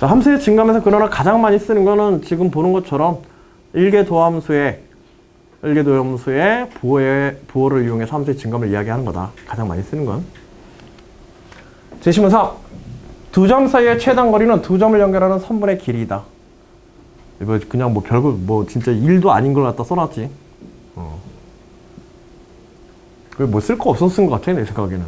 자, 함수의 증가하면서 그러나 가장 많이 쓰는 거는 지금 보는 것처럼 일계도함수의 부호를 이용해서 함수의 증가함을 이야기하는 거다. 가장 많이 쓰는 건. 제시문 4. 두 점 사이의 최단 거리는 두 점을 연결하는 선분의 길이다. 이거 그냥 뭐 별거 뭐 진짜 일도 아닌 걸 갖다 써놨지. 그게 뭐 쓸 거 없어서 쓴 것 같아, 내 생각에는.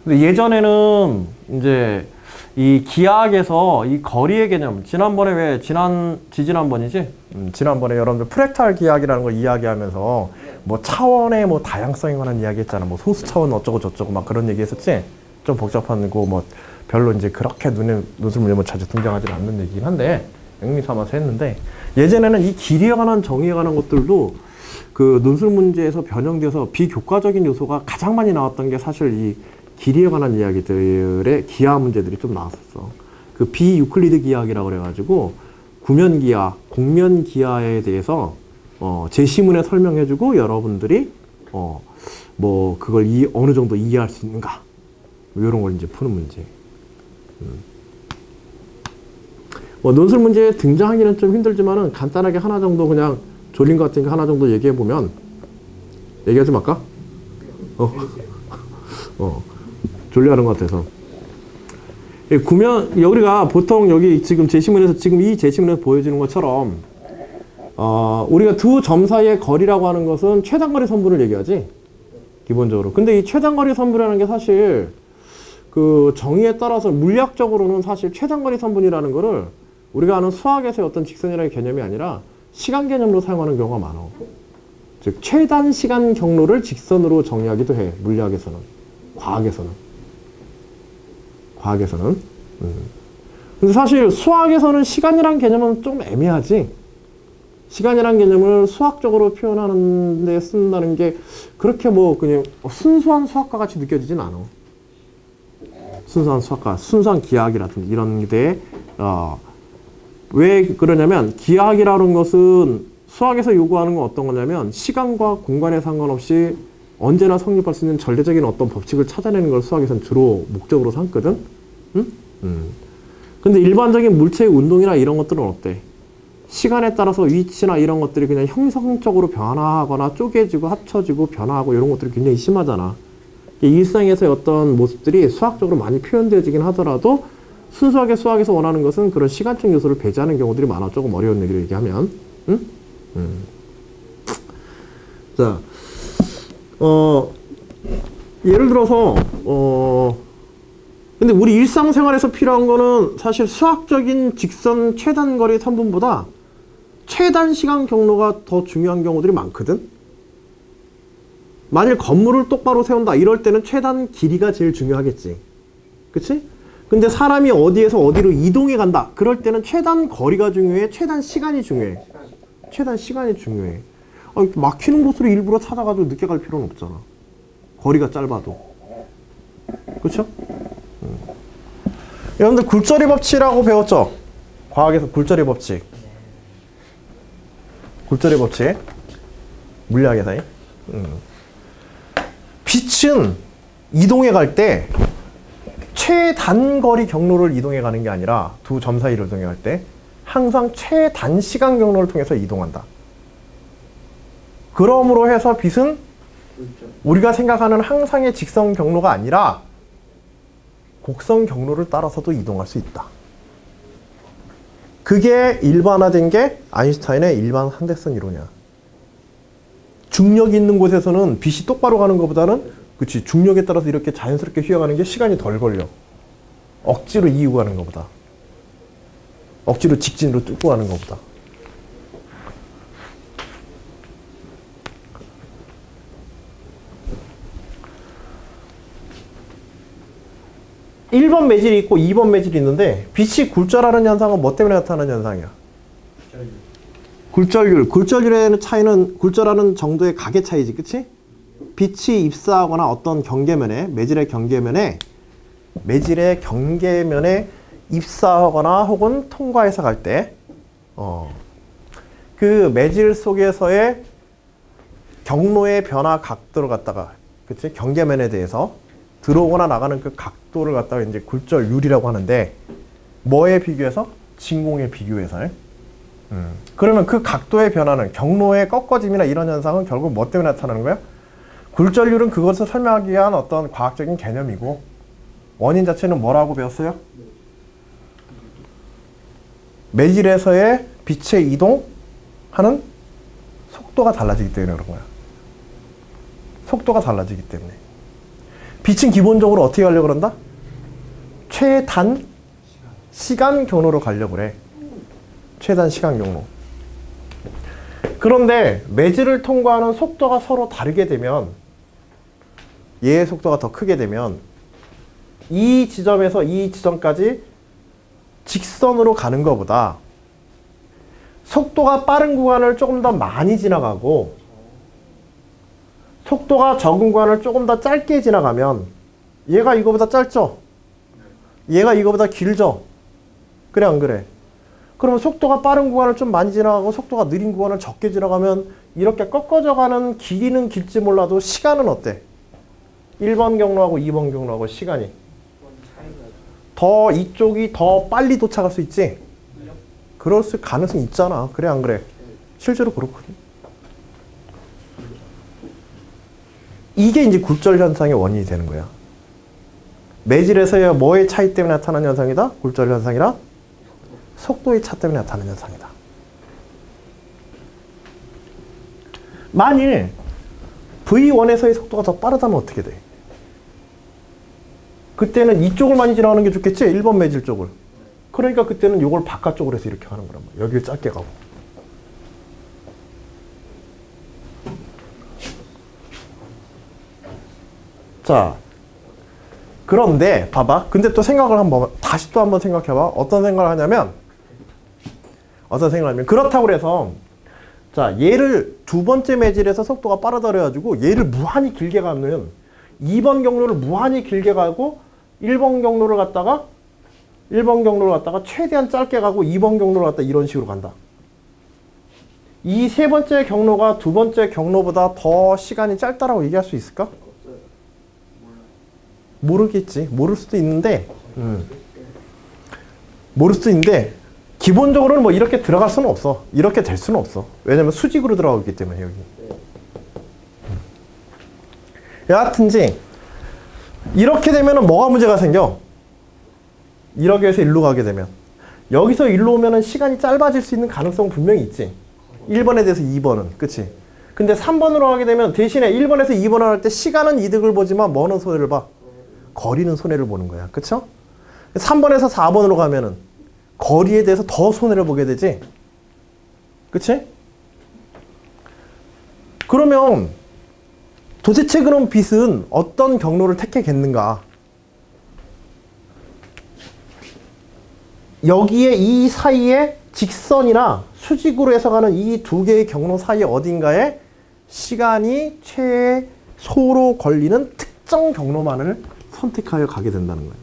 근데 예전에는 이제 이 기하학에서 이 거리의 개념, 지난번에 지난번에 여러분들 프랙탈 기하학이라는 걸 이야기하면서 뭐 차원의 뭐 다양성에 관한 이야기 했잖아. 뭐 소수 차원 어쩌고 저쩌고 막 그런 얘기 했었지? 좀 복잡한 거 뭐 별로 이제 그렇게 논술 문제 뭐 자주 등장하지 않는 얘기긴 한데, 의미 삼아서 했는데, 예전에는 이 길이에 관한 정의에 관한 것들도 그 논술 문제에서 변형돼서 비교과적인 요소가 가장 많이 나왔던 게 사실 이 길이에 관한 이야기들의 기하 문제들이 좀 나왔었어. 그 비유클리드 기하학이라고 그래가지고 구면 기하, 곡면 기하에 대해서 제시문에 설명해주고 여러분들이 뭐 그걸 어느 정도 이해할 수 있는가, 뭐 이런 걸 이제 푸는 문제. 뭐 논술 문제에 등장하기는 좀 힘들지만은 간단하게 하나 정도 그냥 졸린 것 같으니까 하나 정도 얘기해 보면, 얘기하지 말까? 졸려하는 것 같아서. 구면, 우리가 보통 여기 지금 제시문에서, 지금 이 제시문에서 보여주는 것처럼, 우리가 두 점 사이의 거리라고 하는 것은 최단거리 선분을 얘기하지, 기본적으로. 근데 이 최단거리 선분이라는 게 사실, 그 정의에 따라서 물리학적으로는 사실 최단거리 선분이라는 거를 우리가 아는 수학에서의 어떤 직선이라는 개념이 아니라 시간 개념으로 사용하는 경우가 많아. 즉, 최단 시간 경로를 직선으로 정의하기도 해, 물리학에서는. 과학에서는. 근데 사실 수학에서는 시간이란 개념은 좀 애매하지. 시간이란 개념을 수학적으로 표현하는 데 쓴다는 게 그렇게 뭐 그냥 순수한 수학과 같이 느껴지진 않아. 순수한 수학과, 순수한 기하학이라든지 이런 데에 왜 그러냐면, 기하학이라는 것은 수학에서 요구하는 건 어떤 거냐면 시간과 공간에 상관없이 언제나 성립할 수 있는 절대적인 어떤 법칙을 찾아내는 걸 수학에서는 주로 목적으로 삼거든. 근데 일반적인 물체의 운동이나 이런 것들은 어때? 시간에 따라서 위치나 이런 것들이 그냥 형성적으로 변화하거나 쪼개지고 합쳐지고 변화하고 이런 것들이 굉장히 심하잖아. 일상에서의 어떤 모습들이 수학적으로 많이 표현되어지긴 하더라도 순수하게 수학에서 원하는 것은 그런 시간적 요소를 배제하는 경우들이 많아. 조금 어려운 얘기를 얘기하면. 자, 예를 들어서 근데 우리 일상생활에서 필요한 거는 사실 수학적인 직선 최단거리 선분보다 최단 시간 경로가 더 중요한 경우들이 많거든. 만일 건물을 똑바로 세운다 이럴 때는 최단 길이가 제일 중요하겠지. 그치? 근데 사람이 어디에서 어디로 이동해 간다 그럴 때는 최단 거리가 중요해, 최단 시간이 중요해. 최단 시간이 중요해. 막히는 곳으로 일부러 찾아가지고 늦게 갈 필요는 없잖아. 거리가 짧아도. 그쵸? 여러분들 굴절의 법칙이라고 배웠죠? 과학에서 굴절의 법칙. 굴절의 법칙. 물리학에서의. 빛은 이동해 갈 때 최단거리 경로를 이동해 가는 게 아니라 두 점 사이를 이동해 갈 때 항상 최단시간 경로를 통해서 이동한다. 그러므로 해서 빛은 우리가 생각하는 항상의 직선 경로가 아니라 곡선 경로를 따라서도 이동할 수 있다. 그게 일반화된 게 아인슈타인의 일반 한대성 이론이야. 중력이 있는 곳에서는 빛이 똑바로 가는 것보다는, 그치, 중력에 따라서 이렇게 자연스럽게 휘어가는 게 시간이 덜 걸려. 억지로 이으고 가는 것보다. 억지로 직진으로 뚫고 가는 것보다. (1번) 매질이 있고 (2번) 매질이 있는데, 빛이 굴절하는 현상은 뭐 때문에 나타나는 현상이야? 굴절률. 굴절률의 차이는 굴절하는 정도의 각의 차이지, 그치? 빛이 입사하거나 어떤 경계면에, 매질의 경계면에 입사하거나 혹은 통과해서 갈 때, 그 매질 속에서의 경로의 변화 각도를 갖다가, 그치? 경계면에 대해서 들어오거나 나가는 그 각도를 갖다가 이제 굴절율이라고 하는데 뭐에 비교해서? 진공에 비교해서. 그러면 그 각도의 변화는 경로의 꺾어짐이나 이런 현상은 결국 뭐 때문에 나타나는 거예요? 굴절율은 그것을 설명하기 위한 어떤 과학적인 개념이고 원인 자체는 뭐라고 배웠어요? 매질에서의 빛의 이동하는 속도가 달라지기 때문에 그런 거야. 속도가 달라지기 때문에. 빛은 기본적으로 어떻게 가려고 그런다? 최단 시간 경로로 가려고 그래. 최단 시간 경로. 그런데 매질을 통과하는 속도가 서로 다르게 되면 얘의 속도가 더 크게 되면 이 지점에서 이 지점까지 직선으로 가는 것보다 속도가 빠른 구간을 조금 더 많이 지나가고 속도가 적은 구간을 조금 더 짧게 지나가면 얘가 이거보다 짧죠? 얘가 이거보다 길죠? 그래 안 그래? 그러면 속도가 빠른 구간을 좀 많이 지나가고 속도가 느린 구간을 적게 지나가면 이렇게 꺾어져 가는 길이는 길지 몰라도 시간은 어때? 1번 경로하고 2번 경로하고 시간이 더 이쪽이 더 빨리 도착할 수 있지? 그럴 가능성이 있잖아. 그래 안 그래? 실제로 그렇거든. 이게 이제 굴절 현상의 원인이 되는 거야. 매질에서의 뭐의 차이 때문에 나타나는 현상이다? 굴절 현상이라? 속도의 차 때문에 나타나는 현상이다. 만일 V1에서의 속도가 더 빠르다면 어떻게 돼? 그때는 이쪽을 많이 지나가는 게 좋겠지? 1번 매질 쪽을. 그러니까 그때는 이걸 바깥쪽으로 해서 이렇게 가는 거란 말이야. 여기를 짧게 가고. 자, 그런데 봐봐. 근데 또 생각을 다시 또 한번 생각해봐. 어떤 생각을 하냐면 그렇다고 그래서 자, 얘를 두 번째 매질에서 속도가 빠르다 그래가지고 얘를 무한히 길게 가면 2번 경로를 무한히 길게 가고 1번 경로를 갖다가 최대한 짧게 가고 2번 경로를 갖다 이런 식으로 간다. 이 세 번째 경로가 두 번째 경로보다 더 시간이 짧다라고 얘기할 수 있을까? 모르겠지. 모를 수도 있는데 기본적으로는 뭐 이렇게 들어갈 수는 없어. 이렇게 될 수는 없어. 왜냐면 수직으로 들어가기 때문에 여기. 여하튼지 이렇게 되면은 뭐가 문제가 생겨? 이렇게 해서 일로 가게 되면 여기서 일로 오면은 시간이 짧아질 수 있는 가능성은 분명히 있지. 1번에 대해서 2번은. 그치? 근데 3번으로 가게 되면 대신에 1번에서 2번을 할 때 시간은 이득을 보지만 뭐는 손해를 봐? 거리는 손해를 보는 거야. 그쵸? 3번에서 4번으로 가면은 거리에 대해서 더 손해를 보게 되지. 그치? 그러면 도대체 그럼 빛은 어떤 경로를 택하겠는가? 여기에 이 사이에 직선이나 수직으로 해서 가는 이 두 개의 경로 사이 어딘가에 시간이 최소로 걸리는 특정 경로만을 선택하여 가게 된다는 거예요.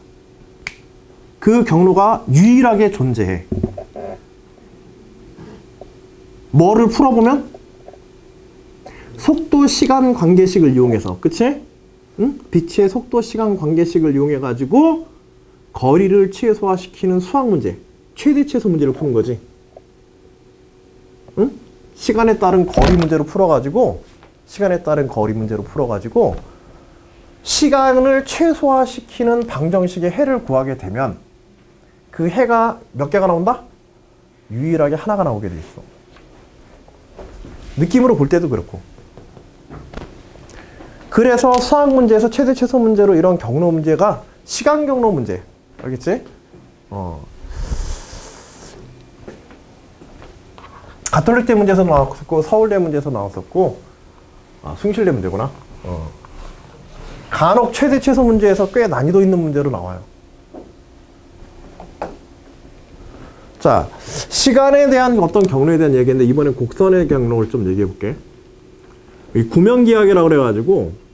그 경로가 유일하게 존재해. 뭐를 풀어보면? 속도 시간 관계식을 이용해서, 그치? 응? 빛의 속도 시간 관계식을 이용해 가지고 거리를 최소화시키는 수학 문제, 최대 최소 문제를 푸는 거지. 응? 시간에 따른 거리 문제로 풀어가지고 시간을 최소화시키는 방정식의 해를 구하게 되면 그 해가 몇 개가 나온다? 유일하게 하나가 나오게 돼 있어. 느낌으로 볼 때도 그렇고. 그래서 수학 문제에서 최대 최소 문제로 이런 경로 문제가 시간 경로 문제. 알겠지? 가톨릭대 문제에서 나왔었고 서울대 문제에서 나왔었고 숭실대 문제구나. 간혹 최대 최소 문제에서 꽤 난이도 있는 문제로 나와요. 자, 시간에 대한 어떤 경로에 대한 얘기인데 이번엔 곡선의 경로를 좀 얘기해 볼게. 구명기하기라고 그래가지고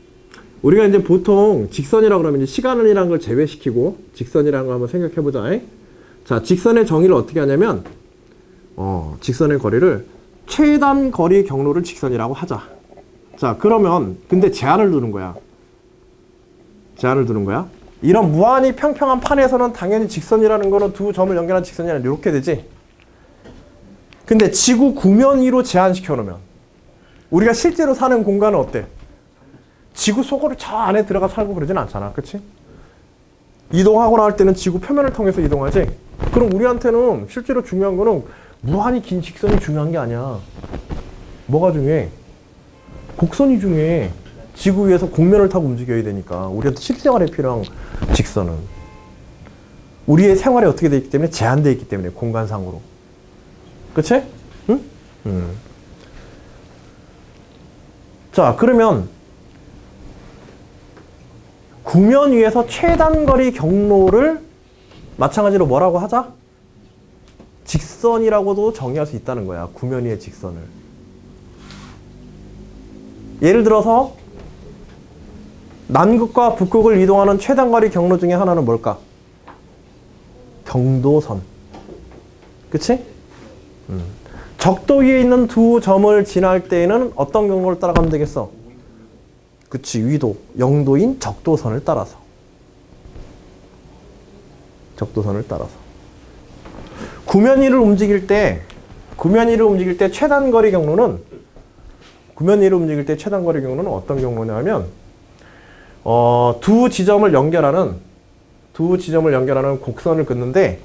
우리가 이제 보통 직선이라고 그러면 이제 시간이라는 걸 제외시키고 직선이라는 걸 한번 생각해 보자. 자, 직선의 정의를 어떻게 하냐면 직선의 거리를 최단 거리 경로를 직선이라고 하자. 자, 그러면 근데 제한을 두는 거야. 제한을 두는 거야. 이런 무한히 평평한 판에서는 당연히 직선이라는 거는 두 점을 연결한 직선이 아니라 이렇게 되지. 근데 지구 구면 위로 제한시켜 놓으면 우리가 실제로 사는 공간은 어때? 지구 속으로 저 안에 들어가 살고 그러진 않잖아. 그치? 이동하거나 할 때는 지구 표면을 통해서 이동하지. 그럼 우리한테는 실제로 중요한 거는 무한히 긴 직선이 중요한 게 아니야. 뭐가 중요해? 곡선이 중요해. 지구 위에서 곡면을 타고 움직여야 되니까 우리한테 실생활에 필요한 직선은 우리의 생활에 어떻게 돼 있기 때문에 제한되어 있기 때문에 공간상으로. 그치? 응? 자, 그러면 구면 위에서 최단거리 경로를 마찬가지로 뭐라고 하자? 직선이라고도 정의할 수 있다는 거야. 구면 위의 직선을. 예를 들어서 남극과 북극을 이동하는 최단거리 경로 중에 하나는 뭘까? 경도선. 그치? 적도 위에 있는 두 점을 지날 때에는 어떤 경로를 따라가면 되겠어? 그치, 위도, 영도인 적도선을 따라서. 적도선을 따라서. 구면 위를 움직일 때 최단거리 경로는 어떤 경로냐면 두 지점을 연결하는 곡선을 긋는데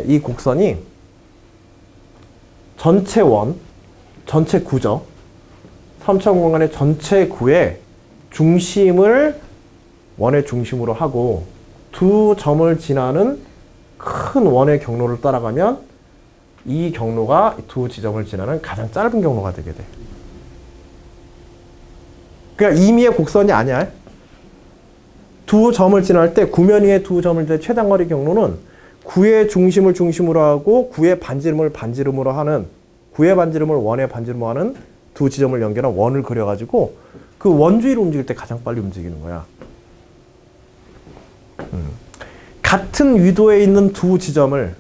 이 곡선이 전체 구죠. 3차원 공간의 전체 구의 중심을 원의 중심으로 하고 두 점을 지나는 큰 원의 경로를 따라가면 이 경로가 두 지점을 지나는 가장 짧은 경로가 되게 돼. 그러니까 임의의 곡선이 아니야. 두 점을 지날 때 구면 위에 두 점을 지날 때 최단거리 경로는 구의 중심을 중심으로 하고 구의 반지름을 원의 반지름으로 하는 두 지점을 연결한 원을 그려가지고 그 원주위로 움직일 때 가장 빨리 움직이는 거야. 같은 위도에 있는 두 지점을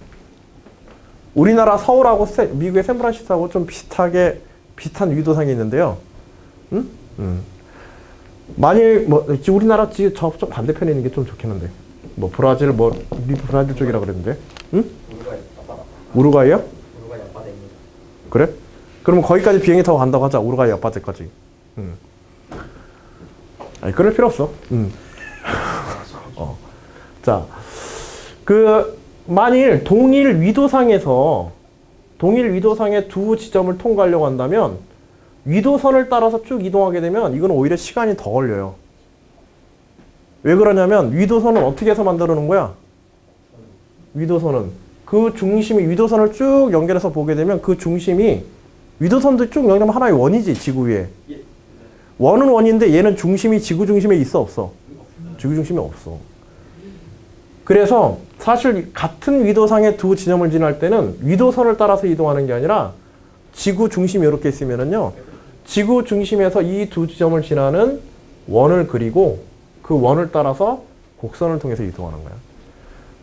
우리나라 서울하고 미국의 샌프란시스코하고 좀 비슷한 위도상이 있는데요. 만일 우리나라 저쪽 반대편에 있는 게 좀 좋겠는데 브라질 쪽이라 그랬는데, 우루과이요? 우루과이 앞바다입니다. 그래? 그러면 거기까지 비행기 타고 간다고 하자. 우루과이 앞바다까지. 아니, 그럴 필요 없어. 자, 만일 동일 위도상의 두 지점을 통과하려고 한다면 위도선을 따라서 쭉 이동하게 되면 이건 오히려 시간이 더 걸려요. 왜 그러냐면 위도선은 어떻게 해서 만들어 놓은 거야? 위도선은 위도선을 쭉 연결해서 보게 되면 그 중심이 위도선도 쭉 연결하면 하나의 원이지, 지구 위에. 원은 원인데 얘는 중심이 지구 중심에 있어, 없어? 지구 중심에 없어. 그래서 사실 같은 위도상의 두 지점을 지날 때는 위도선을 따라서 이동하는 게 아니라 지구 중심이 이렇게 있으면은요, 지구 중심에서 이 두 지점을 지나는 원을 그리고 그 원을 따라서 곡선을 통해서 이동하는 거야.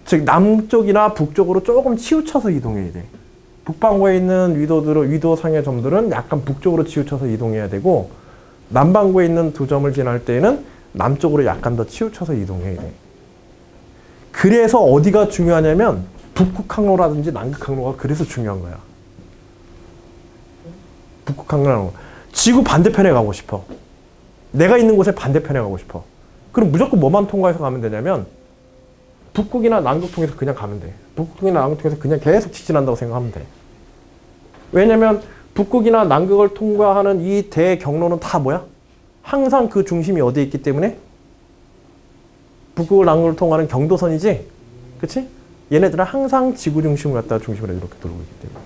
즉 남쪽이나 북쪽으로 조금 치우쳐서 이동해야 돼. 북반구에 있는 위도상의 점들은 약간 북쪽으로 치우쳐서 이동해야 되고, 남반구에 있는 두 점을 지날 때에는 남쪽으로 약간 더 치우쳐서 이동해야 돼. 그래서 어디가 중요하냐면 북극 항로라든지 남극 항로가 그래서 중요한 거야. 북극 항로. 지구 반대편에 가고 싶어. 내가 있는 곳의 반대편에 가고 싶어. 그럼 무조건 뭐만 통과해서 가면 되냐면 북극이나 남극 통해서 그냥 가면 돼. 북극이나 남극 통해서 그냥 계속 직진한다고 생각하면 돼. 왜냐면 북극이나 남극을 통과하는 이 대경로는 다 뭐야? 항상 그 중심이 어디에 있기 때문에? 북극을 남극을 통과하는 경도선이지? 그치? 얘네들은 항상 지구 중심을 갖다가 중심으로 이렇게 돌고 있기 때문에.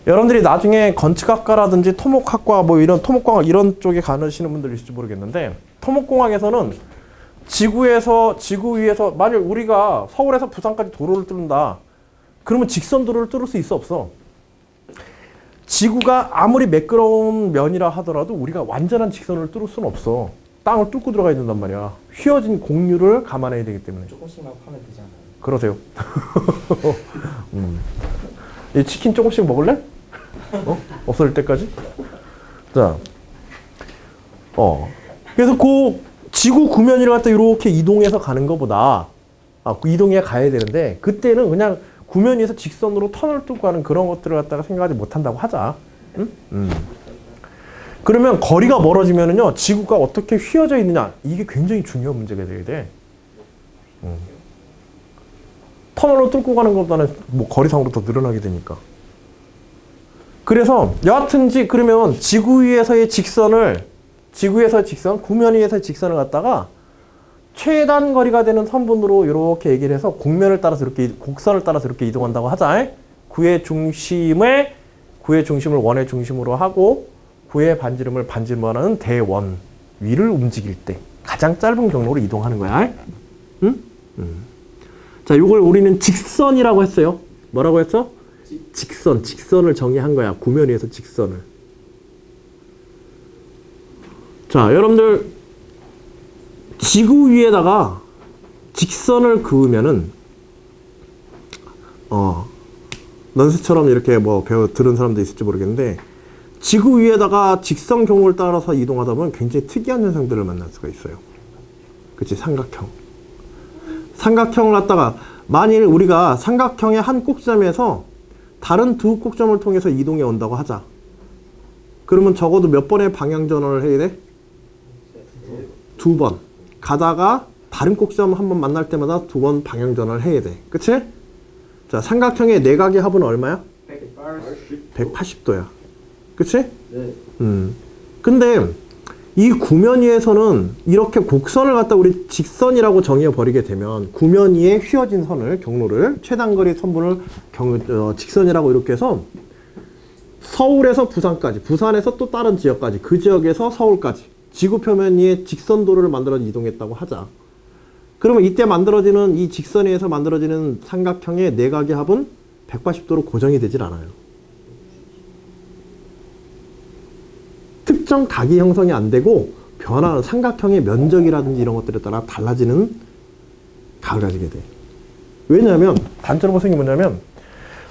여러분들이 나중에 건축학과라든지 토목학과 토목공학 이런 쪽에 가시는 분들 있을지 모르겠는데, 토목공학에서는 지구 위에서 만약 우리가 서울에서 부산까지 도로를 뚫는다. 그러면 직선 도로를 뚫을 수 있어, 없어? 지구가 아무리 매끄러운 면이라 하더라도 우리가 완전한 직선을 뚫을 수는 없어. 땅을 뚫고 들어가야 된단 말이야. 휘어진 공유를 감안해야 되기 때문에. 조금씩만 파면 되잖아요. 그러세요. 이 치킨 조금씩 먹을래? 없어질 때까지? 자, 그래서 그 지구 구면이를 갖다 이렇게 이동해서 가는 것보다 이동해 가야 되는데 그때는 그냥 구면 위에서 직선으로 턴을 뚫고 가는 그런 것들을 갖다가 생각하지 못한다고 하자. 응? 그러면 거리가 멀어지면은요 지구가 어떻게 휘어져 있느냐 이게 굉장히 중요한 문제가 되게 돼. 터널로 뚫고 가는 것보다는 뭐 거리상으로 더 늘어나게 되니까. 그래서 여하튼지 그러면 지구 위에서의 직선, 구면 위에서의 직선을 갖다가 최단 거리가 되는 선분으로 이렇게 얘기를 해서 곡선을 따라서 이렇게 이동한다고 하자. 구의 중심을 원의 중심으로 하고 구의 반지름을 반지름으로 하는 대원 위를 움직일 때 가장 짧은 경로로 이동하는 거야. 응? 자, 이걸 우리는 직선이라고 했어요. 뭐라고 했어? 직선을 정의한 거야. 구면 위에서 직선을. 자, 여러분들 지구 위에다가 직선을 그으면은 넌스처럼 이렇게 뭐 들은 사람도 있을지 모르겠는데 지구 위에다가 직선 경로를 따라서 이동하다 보면 굉장히 특이한 현상들을 만날 수가 있어요. 그치? 삼각형을 갖다가 만일 우리가 삼각형의 한 꼭지점에서 다른 두 꼭점을 통해서 이동해 온다고 하자. 그러면 적어도 몇 번의 방향 전환을 해야 돼? 2번. 가다가 다른 꼭지점 한 번 만날 때마다 2번 방향 전환을 해야 돼. 그치? 자, 삼각형의 내각의 합은 얼마야? 180도야. 그치? 네. 근데 이 구면 위에서는 이렇게 곡선을 갖다 우리 직선이라고 정의해 버리게 되면 구면 위에 휘어진 선을 경로를 최단거리 선분을 직선이라고 이렇게 해서 서울에서 부산까지, 부산에서 또 다른 지역까지, 그 지역에서 서울까지 지구 표면 위에 직선도로를 만들어 이동했다고 하자. 그러면 이때 만들어지는 이 직선 위에서 만들어지는 삼각형의 내각의 합은 180도로 고정이 되질 않아요. 특정 각이 형성이 안 되고 변화하는 삼각형의 면적이라든지 이런 것들에 따라 달라지는 각을 가지게 돼. 왜냐하면 단점으로 생긴 뭐냐면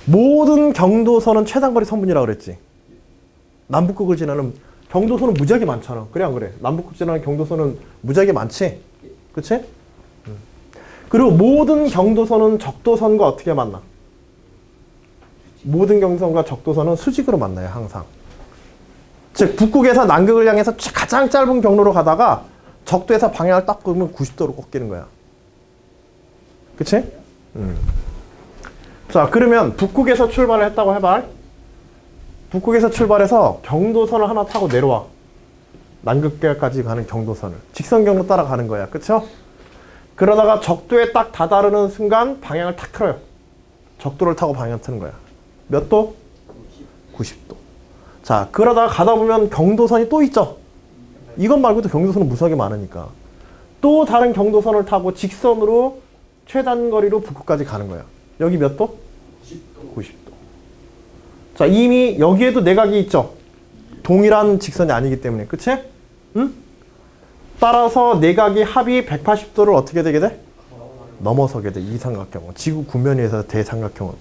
모든 경도선은 최단거리 선분이라고 그랬지. 남북극을 지나는 경도선은 무지하게 많잖아. 그래 안 그래? 남북극 지나는 경도선은 무지하게 많지? 그치? 그리고 모든 경도선은 적도선과 어떻게 만나? 모든 경도선과 적도선은 수직으로 만나요. 항상. 즉 북극에서 남극을 향해서 가장 짧은 경로로 가다가 적도에서 방향을 딱 끄면 90도로 꺾이는 거야. 그치? 자, 그러면 북극에서 출발을 했다고 해봐. 북극에서 출발해서 경도선을 하나 타고 내려와. 남극계까지 가는 경도선을. 직선 경로 따라 가는 거야. 그쵸? 그러다가 적도에 딱 다다르는 순간 방향을 탁 틀어요. 적도를 타고 방향 트는 거야. 몇 도? 90도. 자, 그러다가 가다 보면 경도선이 또 있죠. 이것 말고도 경도선은 무수하게 많으니까. 또 다른 경도선을 타고 직선으로 최단거리로 북극까지 가는 거야. 여기 몇 도? 90도. 자, 이미 여기에도 내각이 있죠. 동일한 직선이 아니기 때문에. 그치? 응? 따라서 내각의 합이 180도를 어떻게 되게 돼? 넘어서게 돼. 이 삼각형은. 지구 구면에서 대삼각형은.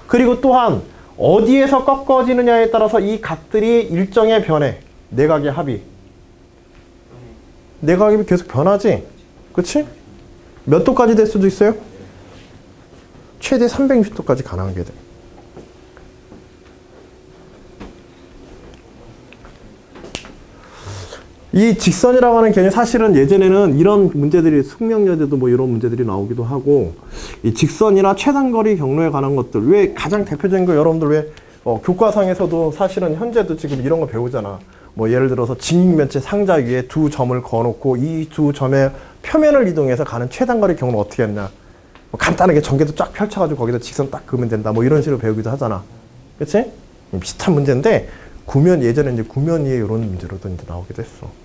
그리고 또한 어디에서 꺾어지느냐에 따라서 이 각들이 일정의 변해. 내각의 합이. 내각의 합이 계속 변하지? 그치? 몇 도까지 될 수도 있어요? 최대 360도까지 가능하게 돼. 이 직선이라고 하는 개념이 사실은 예전에는 이런 문제들이 숙명여대도 뭐 이런 문제들이 나오기도 하고 이 직선이나 최단거리 경로에 관한 것들 왜 가장 대표적인 거 여러분들 왜 교과상에서도 사실은 현재도 지금 이런 거 배우잖아. 뭐 예를 들어서 직육면체 상자 위에 두 점을 그어놓고 이 두 점의 표면을 이동해서 가는 최단거리 경로 어떻게 했냐. 뭐 간단하게 전개도 쫙 펼쳐가지고 거기다 직선 딱 그으면 된다. 뭐 이런 식으로 배우기도 하잖아. 그치? 비슷한 문제인데 예전에 이제 구면 위에 이런 문제로도 이제 나오기도 했어.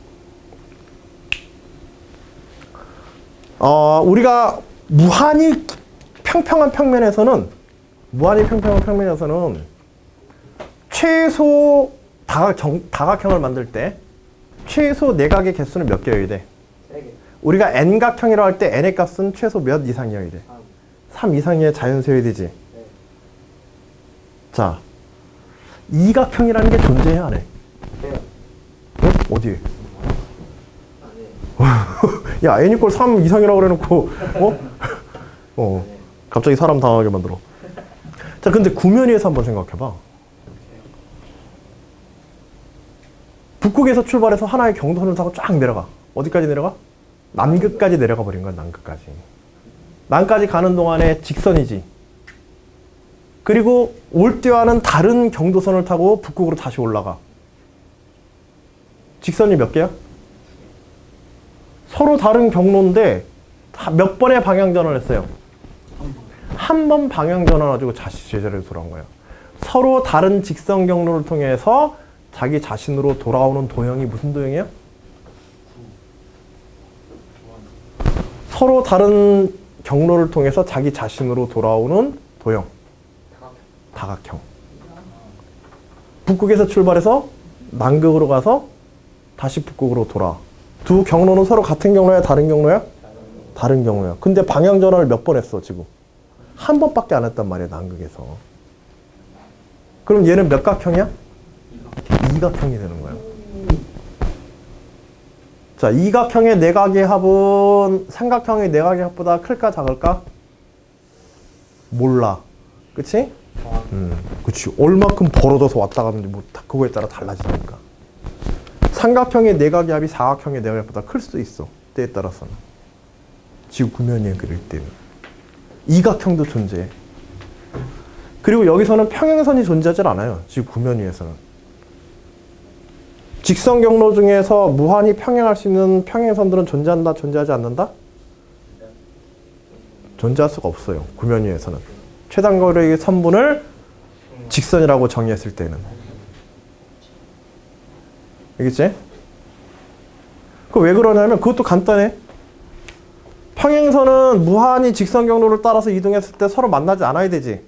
우리가 무한히 평평한 평면에서는 최소 다각형을 만들 때 최소 내각의 개수는 몇 개여야 돼? 3개. 우리가 n각형이라고 할 때 n의 값은 최소 몇 이상이어야 돼? 3 이상의 자연수여야 되지? 네. 자, 이각형이라는 게 존재해야 안 해? 네. 응? 어디에? 야, n 이퀄 3 이상이라고 그래놓고 갑자기 사람 당하게 만들어. 자, 근데 구면위에서 한번 생각해봐. 북극에서 출발해서 하나의 경도선을 타고 쫙 내려가. 어디까지 내려가? 남극까지 내려가 버린 거야, 남극까지. 남까지 가는 동안에 직선이지. 그리고 올 때와는 다른 경도선을 타고 북극으로 다시 올라가. 직선이 몇 개야? 서로 다른 경로인데 몇 번의 방향전환을 했어요? 한 번 방향전환 가지고 다시 제자리로 돌아온 거예요. 서로 다른 직선 경로를 통해서 자기 자신으로 돌아오는 도형이 무슨 도형이야? 서로 다른 경로를 통해서 자기 자신으로 돌아오는 도형. 다각형. 북극에서 출발해서 남극으로 가서 다시 북극으로 돌아. 두 경로는 서로 같은 경로야? 다른 경로야? 다른 경로야. 근데 방향전환을 몇 번 했어, 지금? 한 번밖에 안 했단 말이야, 남극에서. 그럼 얘는 몇 각형이야? 이각형이 되는 거야. 자, 이각형의 내각의 합은 삼각형의 내각의 합보다 클까 작을까? 몰라. 그치? 그치. 얼마큼 벌어져서 왔다 가는지 뭐 그거에 따라 달라지니까. 삼각형의 내각의 합이 사각형의 내각의 합보다 클 수도 있어. 때에 따라서는. 지구 구면위에 그릴 때는. 이각형도 존재해. 그리고 여기서는 평행선이 존재하지 않아요. 지구 구면위에서는. 직선 경로 중에서 무한히 평행할 수 있는 평행선들은 존재한다, 존재하지 않는다? 존재할 수가 없어요. 구면위에서는. 최단거리의 선분을 직선이라고 정의했을 때는. 알겠지? 그 왜 그러냐면 그것도 간단해. 평행선은 무한히 직선 경로를 따라서 이동했을 때 서로 만나지 않아야 되지.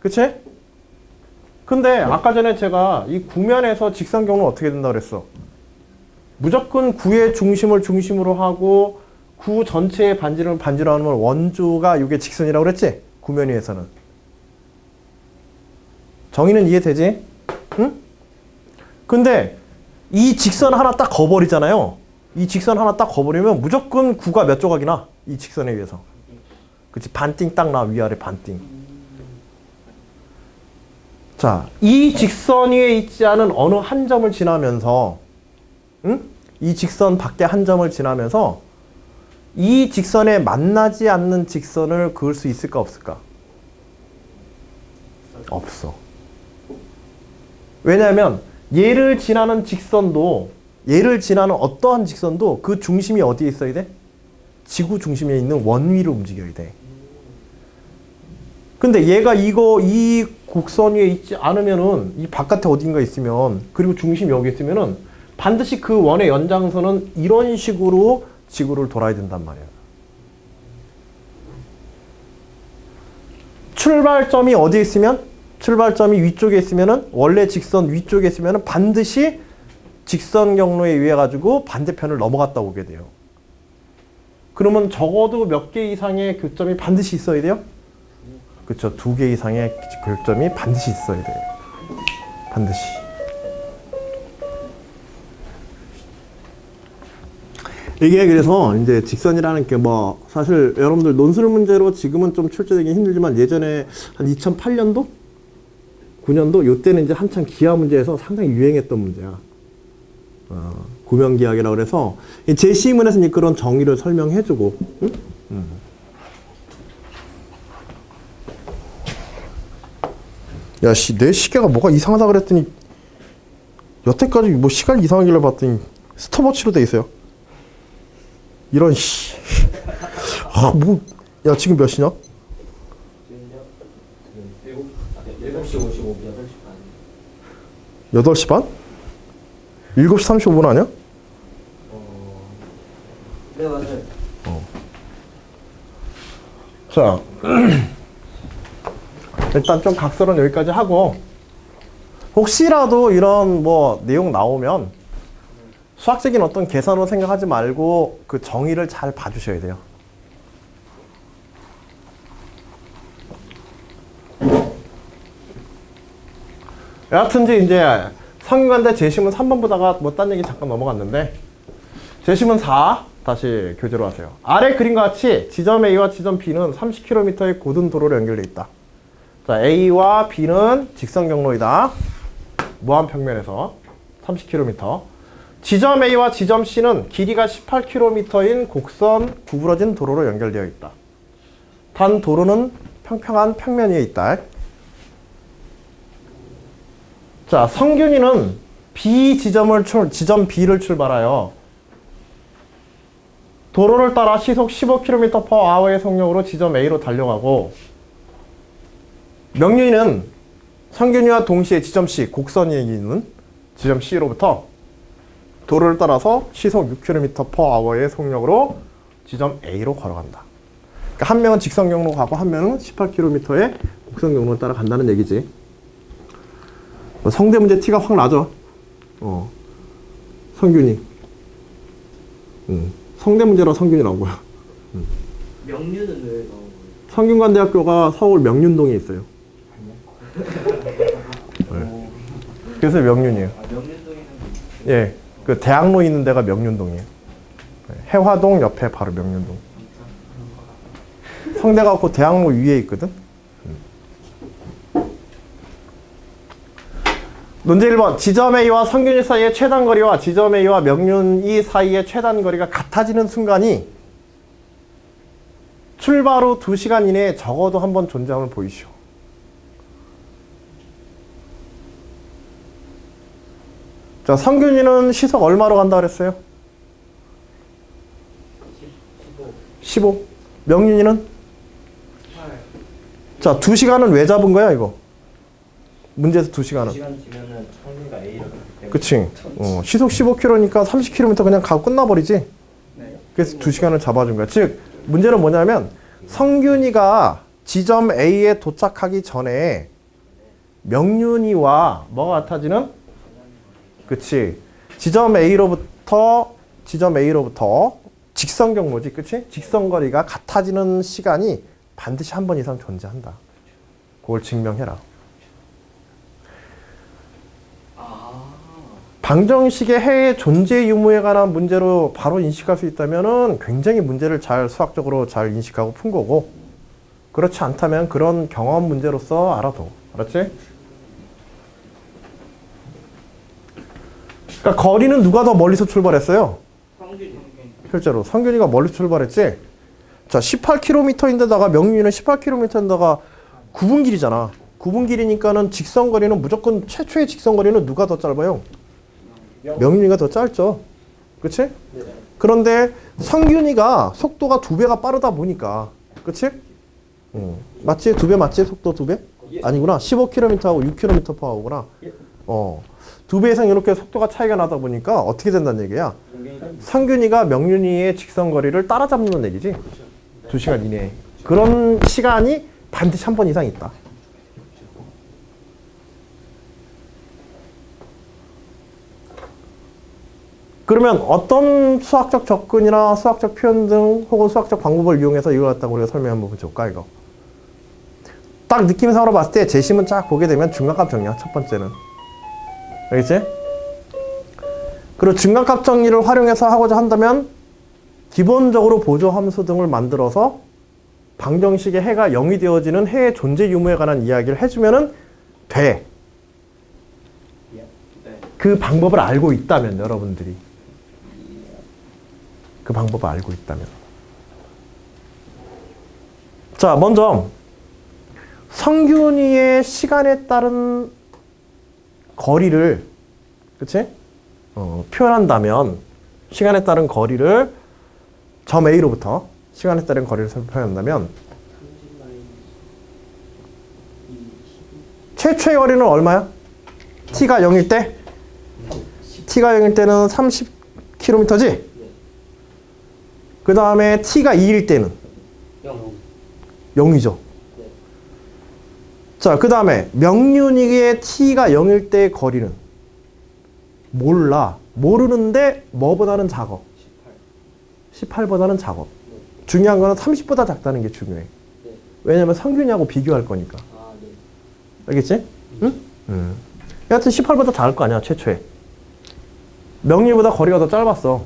그치? 근데 아까 전에 제가 이 구면에서 직선 경로는 어떻게 된다고 그랬어? 무조건 구의 중심을 중심으로 하고 구 전체의 반지름을 반지로 하면 원주가 이게 직선이라고 그랬지? 구면위에서는. 정의는 이해되지? 응? 근데 이 직선 하나 딱 거버리잖아요. 이 직선 하나 딱 거버리면 무조건 구가 몇 조각이 나? 이 직선에 의해서. 그치? 반띵 딱 나. 위아래 반띵. 자, 이 직선 위에 있지 않은 어느 한 점을 지나면서, 응? 이 직선 밖에 한 점을 지나면서 이 직선에 만나지 않는 직선을 그을 수 있을까 없을까? 없어. 왜냐하면 얘를 지나는 직선도, 얘를 지나는 어떠한 직선도 그 중심이 어디에 있어야 돼? 지구 중심에 있는 원위로 움직여야 돼. 근데 얘가 이 곡선 위에 있지 않으면은, 이 바깥에 어딘가 있으면, 그리고 중심이 여기 있으면은 반드시 그 원의 연장선은 이런 식으로 지구를 돌아야 된단 말이야. 출발점이 어디에 있으면? 출발점이 위쪽에 있으면은, 원래 직선 위쪽에 있으면은 반드시 직선 경로에 의해 가지고 반대편을 넘어갔다 오게 돼요. 그러면 적어도 몇 개 이상의 교점이 반드시 있어야 돼요? 그렇죠. 2개 이상의 교점이 반드시 있어야 돼요. 반드시. 이게 그래서 이제 직선이라는 게 뭐 사실 여러분들 논술 문제로 지금은 좀 출제되기 힘들지만 예전에 한 2008년도? 9년도? 요때는 이제 한참 기하 문제에서 상당히 유행했던 문제야. 구면기하기라고 그래서 제시문에서 이제 그런 정의를 설명해주고, 응? 야, 씨, 내 시계가 뭐가 이상하다 그랬더니 여태까지 뭐 시간 이상하길래 봤더니 스톱워치로 돼 있어요. 이런 씨. 아, 뭐, 야, 지금 몇 시냐? 7시 55분, 8시 반. 8시 반? 7시 35분 아니야? 네, 맞아요. 자, 일단 좀 각설은 여기까지 하고, 혹시라도 이런 뭐 내용 나오면 수학적인 어떤 계산으로 생각하지 말고 그 정의를 잘 봐주셔야 돼요. 여하튼 이제 성균관대 제심은 3번 보다가 뭐 딴 얘기 잠깐 넘어갔는데 제심은 4 다시 교재로 하세요. 아래 그림과 같이 지점 A와 지점 B는 30km의 고든 도로로 연결되어 있다. 자, A와 B는 직선 경로이다. 무한평면에서 30km. 지점 A와 지점 C는 길이가 18km인 곡선 구부러진 도로로 연결되어 있다. 단 도로는 평평한 평면 위에 있다. 자, 성균이는 B 지점 B를 출발하여 도로를 따라 시속 15km/h의 속력으로 지점 A로 달려가고, 명륜이는 성균이와 동시에 지점 C, 곡선이 있는 지점 C로부터 도로를 따라서 시속 6km/h의 속력으로 지점 A로 걸어간다. 그러니까 한 명은 직선 경로 가고 한 명은 18km의 곡선 경로를 따라 간다는 얘기지. 성대 문제 티가 확 나죠. 성균이. 성대 문제로 성균이 나온 거야. 명륜은 왜 나온 거예요? 성균관대학교가 서울 명륜동에 있어요. 네. 그래서 명륜이에요. 아, 명륜동에는 예, 그 대학로 있는 데가 명륜동이에요. 해화동 옆에 바로 명륜동. 성대가 그 대학로 위에 있거든. 문제 1번. 지점 A와 성균이 사이의 최단거리와 지점 A와 명륜이 사이의 최단거리가 같아지는 순간이 출발 후 2시간 이내에 적어도 한 번 존재함을 보이시오. 자, 성균이는 시속 얼마로 간다 그랬어요? 15. 명륜이는? 8. 자, 2시간은 왜 잡은 거야, 이거? 문제에서 2시간은. 2시간 지면은 성균이가 A를 갔기 때문에. 그치. 시속 15km니까 30km 그냥 가고 끝나버리지. 네. 그래서 2시간을 잡아준 거야. 즉, 문제는 뭐냐면, 성균이가 지점 A에 도착하기 전에 명륜이와 뭐가 같아지는? 그치. 지점 A로부터 직선 경로지. 그치? 직선 거리가 같아지는 시간이 반드시 한 번 이상 존재한다. 그걸 증명해라. 방정식의 해의 존재 유무에 관한 문제로 바로 인식할 수 있다면 굉장히 문제를 수학적으로 잘 인식하고 푼 거고, 그렇지 않다면 그런 경험 문제로서 알아둬. 알았지? 그러니까 거리는 누가 더 멀리서 출발했어요? 성균이. 실제로 성균이가 멀리서 출발했지. 자, 18km인데다가 명륜이는 18km인데다가 9분 길이잖아. 9분 길이니까는 직선 거리는 무조건 최초의 직선 거리는 누가 더 짧아요? 명륜이가 더 짧죠. 그치? 네. 그런데 성균이가 속도가 2배가 빠르다 보니까, 그치? 맞지? 2배 맞지? 속도 2배? 예. 아니구나. 15km하고 6km/h구나. 예. 2배 이상 이렇게 속도가 차이가 나다 보니까 어떻게 된다는 얘기야? 성균이가 명륜이의 직선 거리를 따라잡는 얘기지. 2시간 이내에. 그런 시간이 반드시 한 번 이상 있다. 그러면 어떤 수학적 접근이나 수학적 표현 등 혹은 수학적 방법을 이용해서 이걸 갖다가 우리가 설명 한번 해볼까, 이거. 딱 느낌상으로 봤을 때 재심은 쫙 보게 되면 중간값 정리야, 첫 번째는. 알겠지? 그리고 중간값 정리를 활용해서 하고자 한다면 기본적으로 보조함수 등을 만들어서 방정식의 해가 0이 되어지는 해의 존재 유무에 관한 이야기를 해주면은 돼. 그 방법을 알고 있다면, 여러분들이. 그 방법을 알고 있다면. 자, 먼저 성균이의 시간에 따른 거리를, 그치? 표현한다면, 시간에 따른 거리를 점 A로부터 시간에 따른 거리를 표현한다면 최초의 거리는 얼마야? t가 0일 때? t가 0일 때는 30km지? 그 다음에 t가 2일 때는? 0이죠. 자, 그 다음에 명륜이의 t가 0일 때의 거리는? 몰라. 모르는데 뭐보다는 작어? 18보다는 작어. 중요한 거는 30보다 작다는 게 중요해. 왜냐면 성균이하고 비교할 거니까. 알겠지? 응? 여하튼 18보다 작을 거 아니야, 최초에. 명륜보다 거리가 더 짧았어.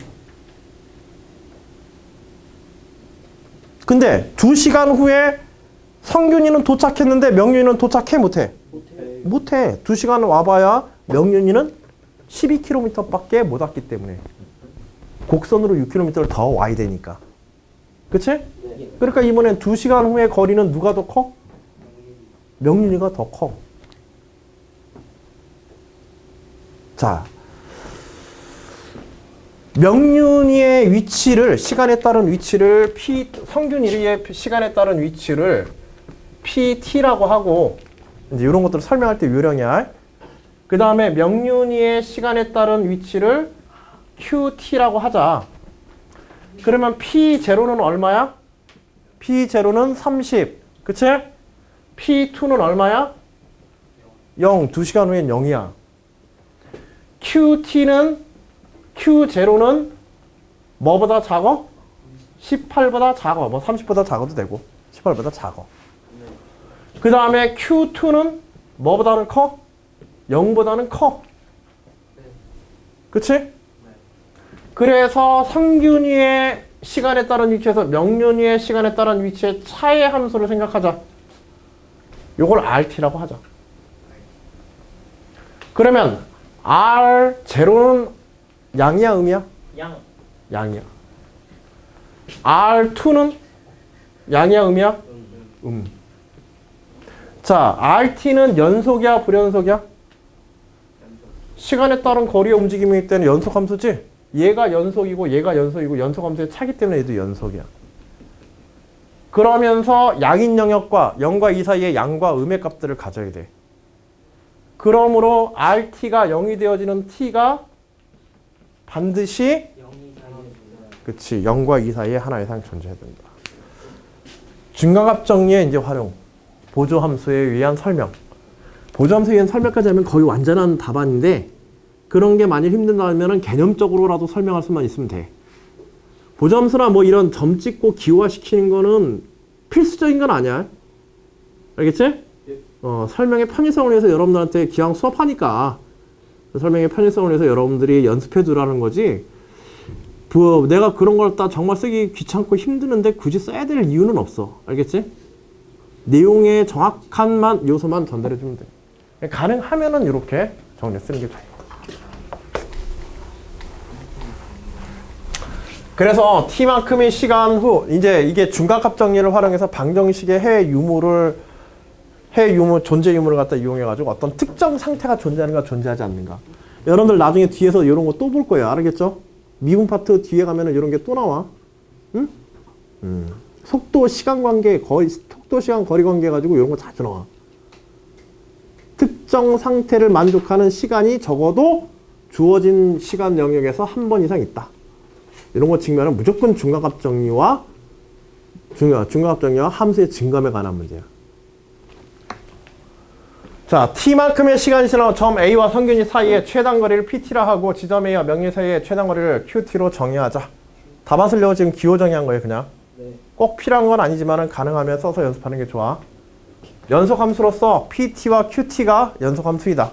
근데 2시간 후에 성균이는 도착했는데 명륜이는 도착해, 못해? 못해. 2시간 와봐야 명륜이는 12km밖에 못 왔기 때문에. 곡선으로 6km를 더 와야 되니까. 그치? 네. 그러니까 이번엔 2시간 후에 거리는 누가 더 커? 명륜이가 더 커. 자, 명륜이의 위치를, 시간에 따른 위치를 성균이의 시간에 따른 위치를 PT라고 하고, 이제 이런 것들을 설명할 때 요령이야. 그 다음에 명륜이의 시간에 따른 위치를 QT라고 하자. 그러면 P0는 얼마야? P0는 30. 그치? P2는 얼마야? 0. 2시간 후엔 0이야. Q0는 뭐보다 작아? 18보다 작아. 뭐 30보다 작아도 되고 18보다 작아. 그 다음에 Q2는 뭐보다는 커? 0보다는 커. 그치? 그래서 성균이의 시간에 따른 위치에서 명륜이의 시간에 따른 위치의 차의 함수를 생각하자. 요걸 RT라고 하자. 그러면 R0는 양이야, 음이야? 양. 양이야. R2는 양이야, 음이야? 자, RT는 연속이야, 불연속이야? 시간에 따른 거리의 움직임이기 때문에 연속함수지? 얘가 연속이고 얘가 연속이고 연속함수의 차기 때문에 얘도 연속이야. 그러면서 양인 영역과 0과 2 사이에 양과 음의 값들을 가져야 돼. 그러므로 RT가 0이 되어지는 T가 반드시 그치 0과 2 사이에 하나 이상 존재해야 된다. 증가값 정리의 이제 활용. 보조함수에 의한 설명. 보조함수에 의한 설명까지 하면 거의 완전한 답안인데 그런 게 만일 힘든다면 개념적으로라도 설명할 수만 있으면 돼. 보조함수나 뭐 이런 점 찍고 기호화시키는 거는 필수적인 건 아니야. 알겠지? 설명의 편의성을 위해서 여러분들한테 기왕 수업하니까 설명의 편의성을 위해서 여러분들이 연습해 두라는 거지. 내가 그런 걸 다 정말 쓰기 귀찮고 힘드는데 굳이 써야 될 이유는 없어. 알겠지? 내용의 정확한 요소만 전달해 주면 돼. 가능하면은 이렇게 정리 쓰는 게 좋아. 그래서 T만큼의 시간 후 이제 이게 중간값 정리를 활용해서 방정식의 해외 유무를 존재 유무를 갖다 이용해 가지고 어떤 특정 상태가 존재하는가 존재하지 않는가. 여러분들 나중에 뒤에서 이런 거 또 볼 거예요. 알겠죠? 미분 파트 뒤에 가면은 이런 게 또 나와. 응? 속도 시간 관계 속도 시간 거리 관계 가지고 이런 거 자주 나와. 특정 상태를 만족하는 시간이 적어도 주어진 시간 영역에서 한 번 이상 있다. 이런 거 측면은 무조건 중간값 정리와 함수의 증감에 관한 문제야. 자, T만큼의 시간이 지나고 점 A와 성균이 사이의 최단거리를 PT라 하고 지점 A와 명리 사이의 최단거리를 QT로 정의하자. 답안 쓰려고 지금 기호 정의한 거예요, 그냥. 네. 꼭 필요한 건 아니지만 가능하면 써서 연습하는 게 좋아. 연속함수로서 PT와 QT가 연속함수이다.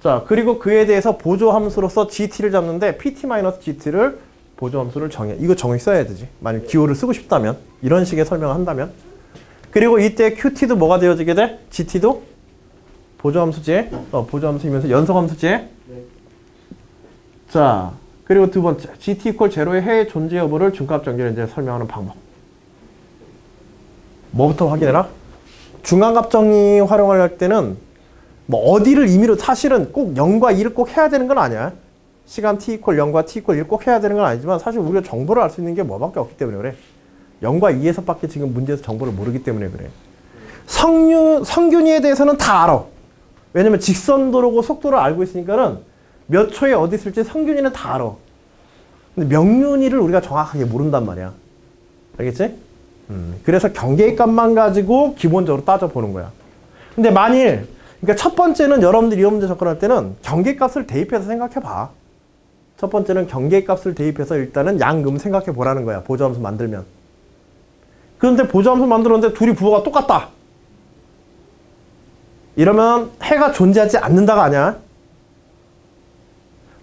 자, 그리고 그에 대해서 보조함수로서 GT를 잡는데 PT-GT를 보조함수를 정해. 이거 정의 써야 되지. 만약 기호를 쓰고 싶다면. 이런 식의 설명을 한다면. 그리고 이때 QT도 뭐가 되어지게 돼? GT도 보조함수지. 보조함수이면서 연속함수지. 네. 자, 그리고 두 번째. GT = 제로의 해외 존재 여부를 중값 정리를 이제 설명하는 방법. 뭐부터 확인해라? 중간값 정리 활용할 때는 뭐 어디를 임의로 사실은 꼭 0과 2를 꼭 해야 되는 건 아니야. 시간 t = 0과 t = 1 꼭 해야 되는 건 아니지만 사실 우리가 정보를 알 수 있는 게 뭐밖에 없기 때문에 그래. 0과 2에서밖에 지금 문제에서 정보를 모르기 때문에 그래. 성균이에 대해서는 다 알아. 왜냐면 직선도로고 속도를 알고 있으니까는 몇 초에 어디 있을지 성균이는 다 알아. 근데 명륜이를 우리가 정확하게 모른단 말이야. 알겠지? 그래서 경계의 값만 가지고 기본적으로 따져보는 거야. 근데 만일 그러니까 첫 번째는 여러분들이 이런 문제 접근할 때는 경계값을 대입해서 생각해봐. 첫 번째는 경계값을 대입해서 일단은 양음 생각해보라는 거야. 보조함수 만들면. 그런데 보조함수 만들었는데 둘이 부호가 똑같다. 이러면 해가 존재하지 않는다가 아니야.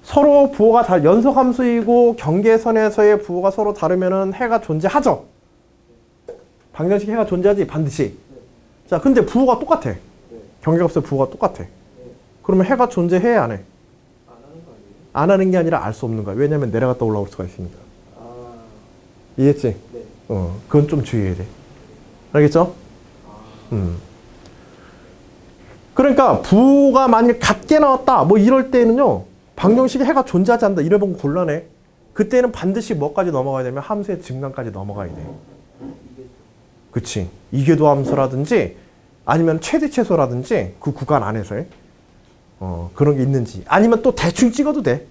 서로 부호가 다 연속함수이고 경계선에서의 부호가 서로 다르면은 해가 존재하죠. 방정식 해가 존재하지 반드시. 자, 근데 부호가 똑같아. 경계값의 부호가 똑같아. 그러면 해가 존재해 안 해? 안 하는 게 아니라 알 수 없는 거야. 왜냐면 내려갔다 올라올 수가 있으니까. 이해했지? 그건 좀 주의해야 돼. 알겠죠? 그러니까 부호가 만약 같게 나왔다 뭐 이럴 때는요, 방정식에 해가 존재하지 않는다 이래보면 곤란해. 그때는 반드시 뭐까지 넘어가야 되면 함수의 증강까지 넘어가야 돼. 그치? 이계도 함수라든지 아니면 최대 최소라든지 그 구간 안에서의 그런 게 있는지, 아니면 또 대충 찍어도 돼.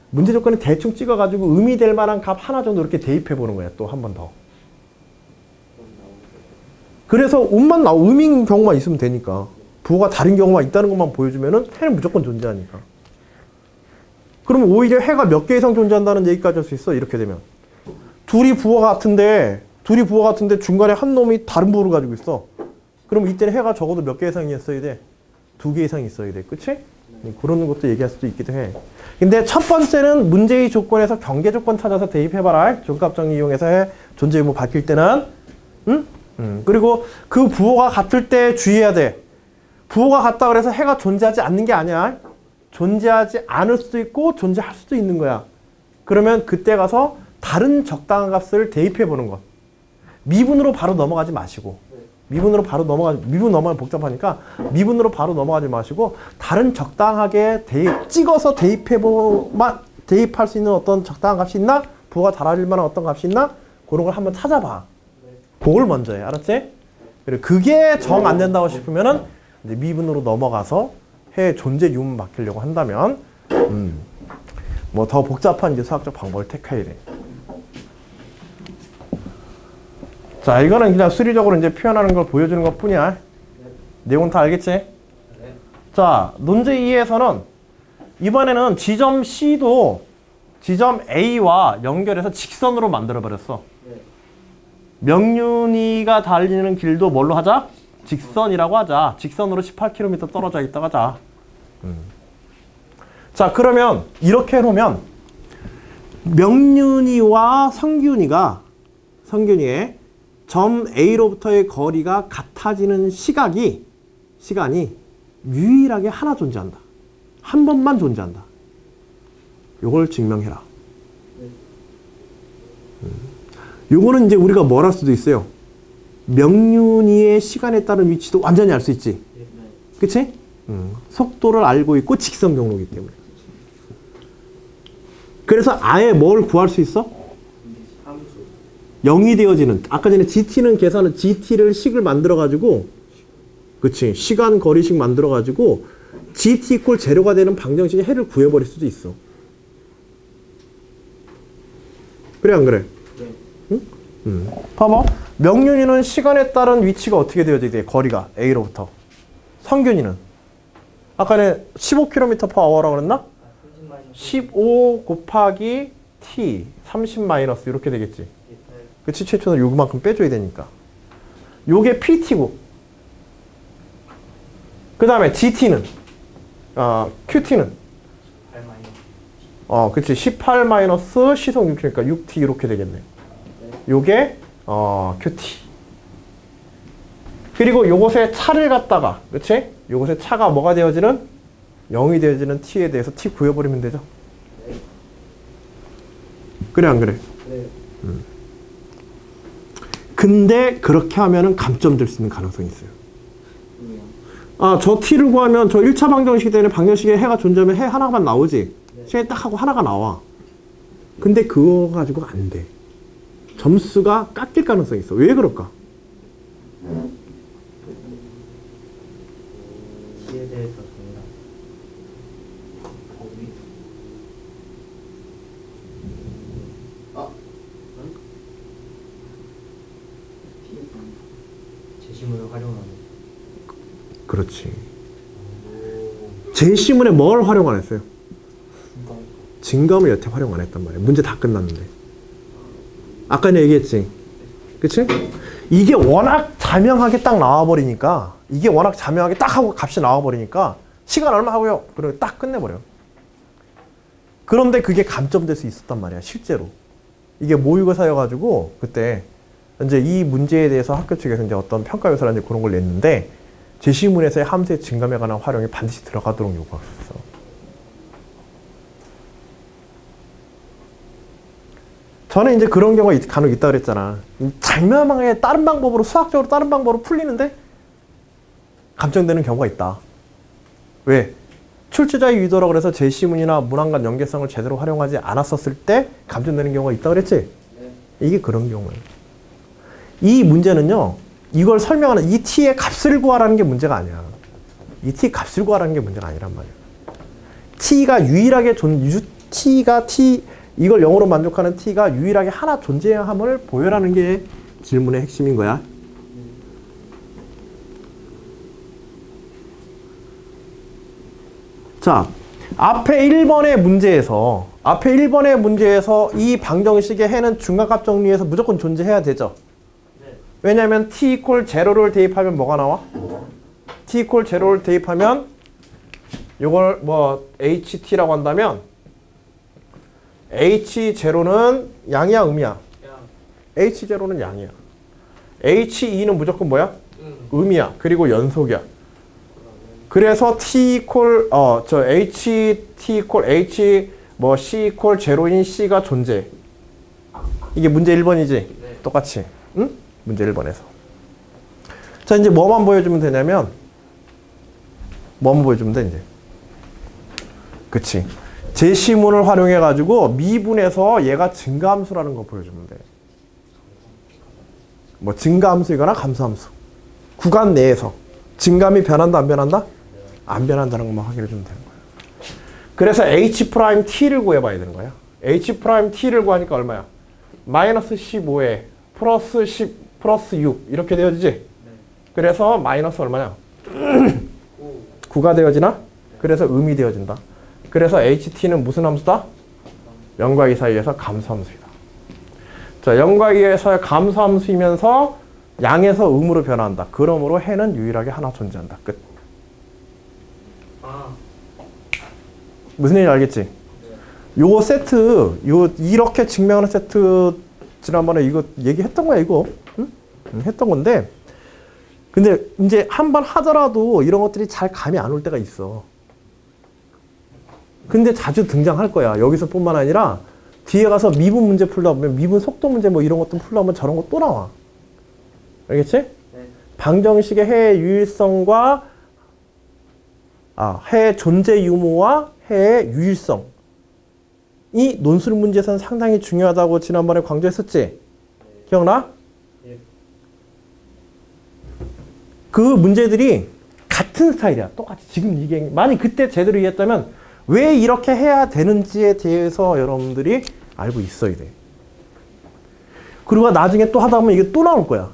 문제 조건은 대충 찍어가지고 의미 될 만한 값 하나 정도 이렇게 대입해 보는 거야. 또 한 번 더. 그래서 의미인 경우만 있으면 되니까. 부호가 다른 경우가 있다는 것만 보여주면은 해는 무조건 존재하니까. 그러면 오히려 해가 몇 개 이상 존재한다는 얘기까지 할 수 있어. 이렇게 되면 둘이 부호가 같은데 중간에 한 놈이 다른 부호를 가지고 있어. 그럼 이때는 해가 적어도 몇 개 이상이 있어야 돼? 2개 이상 있어야 돼. 그치? 그런 것도 얘기할 수도 있기도 해. 근데 첫 번째는 문제의 조건에서 경계 조건 찾아서 대입해봐라. 조건값 정리 이용해서 해. 존재 의무 밝힐 때는. 그리고 그 부호가 같을 때 주의해야 돼. 부호가 같다 그래서 해가 존재하지 않는 게 아니야. 존재하지 않을 수도 있고 존재할 수도 있는 거야. 그러면 그때 가서 다른 적당한 값을 대입해 보는 것. 미분으로 바로 넘어가지 마시고. 미분 넘어가면 복잡하니까 미분으로 바로 넘어가지 마시고 다른 적당하게 찍어서 대입할 수 있는 어떤 적당한 값이 있나? 부호가 달아질 만한 어떤 값이 있나? 그런 걸 한번 찾아봐. 그걸 먼저 해. 알았지? 그리고 그게 정 안 된다고 싶으면은 이제 미분으로 넘어가서 해 존재 유무 맡기려고 한다면 뭐 더 복잡한 이제 수학적 방법을 택해야 돼. 자, 이거는 그냥 수리적으로 이제 표현하는 걸 보여주는 것 뿐이야. 내용은 다 알겠지? 자, 논제 2에서는 이번에는 지점 C도 지점 A와 연결해서 직선으로 만들어버렸어. 명륜이가 달리는 길도 뭘로 하자? 직선이라고 하자. 직선으로 18km 떨어져 있다고 하자. 자, 그러면 이렇게 해놓으면 명륜이와 성균이의 점 A로부터의 거리가 같아지는 시간이 유일하게 하나 존재한다. 한 번만 존재한다. 요걸 증명해라. 요거는 이제 우리가 뭘 할 수도 있어요. 명륜이의 시간에 따른 위치도 완전히 알 수 있지. 그치? 속도를 알고 있고 직선 경로이기 때문에. 그래서 아예 뭘 구할 수 있어? 0이 되어지는, 아까 전에 GT는 계산은 GT를 식을 만들어가지고, 그치? 시간 거리식 만들어가지고, GT 이퀄 제로가 되는 방정식의 해를 구해버릴 수도 있어. 그래, 안 그래? 응? 봐봐. 명륜이는 시간에 따른 위치가 어떻게 되어지게 돼? 거리가 A로부터. 성균이는? 아까 전에 15km/h라고 그랬나? 15 곱하기 T, 30 마이너스 이렇게 되겠지. 그치? 최초는 요만큼 빼줘야 되니까. 요게 PT고. 그 다음에 GT는? QT는? 그치. 18 마이너스 시속 6km니까 6T 이렇게 되겠네. 요게, QT. 그리고 요것에 차를 갖다가, 그치? 요것에 차가 뭐가 되어지는? 0이 되어지는 T에 대해서 T 구해버리면 되죠. 그래, 안 그래? 근데 그렇게 하면은 감점 될 수 있는 가능성이 있어요. 저 T를 구하면 저 1차 방정식이 되는 방정식에 해가 존재하면 해 하나만 나오지. 시간이 딱 하고 하나가 나와. 근데 그거 가지고 안 돼. 점수가 깎일 가능성이 있어. 왜 그럴까? T에 대해서 정답. 제시문을 활용하는. 그렇지. 제시문에 뭘 활용 안 했어요? 증감을 여태 활용 안 했단 말이야. 문제 다 끝났는데. 아까 얘기했지. 그치? 이게 워낙 자명하게 딱 나와버리니까 이게 워낙 자명하게 딱 하고 값이 나와버리니까 시간 얼마 하고요. 그리고 딱 끝내버려요. 그런데 그게 감점될 수 있었단 말이야, 실제로. 이게 모의고사여가지고 그때 이제 이 문제에 대해서 학교 측에서 이제 어떤 평가 요소라든지 그런 걸 냈는데 제시문에서의 함수의 증감에 관한 활용이 반드시 들어가도록 요구했어. 저는 이제 그런 경우가 간혹 있다 그랬잖아. 장면하게 다른 방법으로 수학적으로 다른 방법으로 풀리는데 감점되는 경우가 있다. 왜? 출제자의 의도라고 그래서 제시문이나 문항 간 연계성을 제대로 활용하지 않았었을 때 감점되는 경우가 있다 그랬지? 네. 이게 그런 경우예요. 이 문제는요. 이걸 설명하는 이 t의 값을 구하라는 게 문제가 아니야. 이 t의 값을 구하라는 게 문제가 아니란 말이야. t가 유일하게 이걸 0으로 만족하는 t가 유일하게 하나 존재해야 함을 보여라는 게 질문의 핵심인 거야. 자, 앞에 1번의 문제에서 이 방정식의 해는 중간값 정리에서 무조건 존재해야 되죠. 네. 왜냐하면 t equal 0를 대입하면 뭐가 나와? t equal 0를 대입하면 이걸 뭐 ht라고 한다면 h0는 양이야 음이야? 야. h0는 양이야. h2는 무조건 뭐야? 음이야. 그리고 연속이야. 그래서 t equal h 뭐 c equal 0인 c가 존재. 이게 문제 1번이지? 네. 똑같이. 응? 문제 1번에서. 자, 이제 뭐만 보여주면 되냐면 뭐만 보여주면 돼 이제. 그치. 제시문을 활용해 가지고 미분에서 얘가 증가함수라는 거 보여주면 돼. 뭐 증가함수이거나 감소함수. 구간 내에서 증감이 변한다 안 변한다? 안 변한다는 것만 확인해 주면 되는 거야. 그래서 H'T를 구해봐야 되는 거야. H'T를 구하니까 얼마야? 마이너스 15에 플러스 10 플러스 6 이렇게 되어지지? 네. 그래서 마이너스 얼마냐? 9가 되어지나? 그래서 음이 되어진다. 그래서 HT는 무슨 함수다? 0과 2 사이에서 감소함수이다. 자, 0과 2에서의 감소함수이면서 양에서 음으로 변화한다. 그러므로 해는 유일하게 하나 존재한다. 끝. 아. 무슨 얘기인지 알겠지? 네. 요거 세트, 이렇게 증명하는 세트 지난번에 이거 얘기했던 거야, 이거. 응? 했던 건데. 근데 이제 한 번 하더라도 이런 것들이 잘 감이 안 올 때가 있어. 근데 자주 등장할 거야. 여기서 뿐만 아니라 뒤에 가서 미분 문제 풀다 보면 미분 속도 문제 뭐 이런 것도 풀다 보면 저런 거 또 나와. 알겠지? 네. 방정식의 해의 유일성과 해의 존재 유무와 해의 유일성. 이 논술 문제에서는 상당히 중요하다고 지난번에 강조했었지? 네. 기억나? 네. 그 문제들이 같은 스타일이야. 똑같이. 지금 이게 만약 그때 제대로 이해했다면 왜 이렇게 해야 되는지에 대해서 여러분들이 알고 있어야 돼. 그리고 나중에 또 하다 보면 이게 또 나올 거야.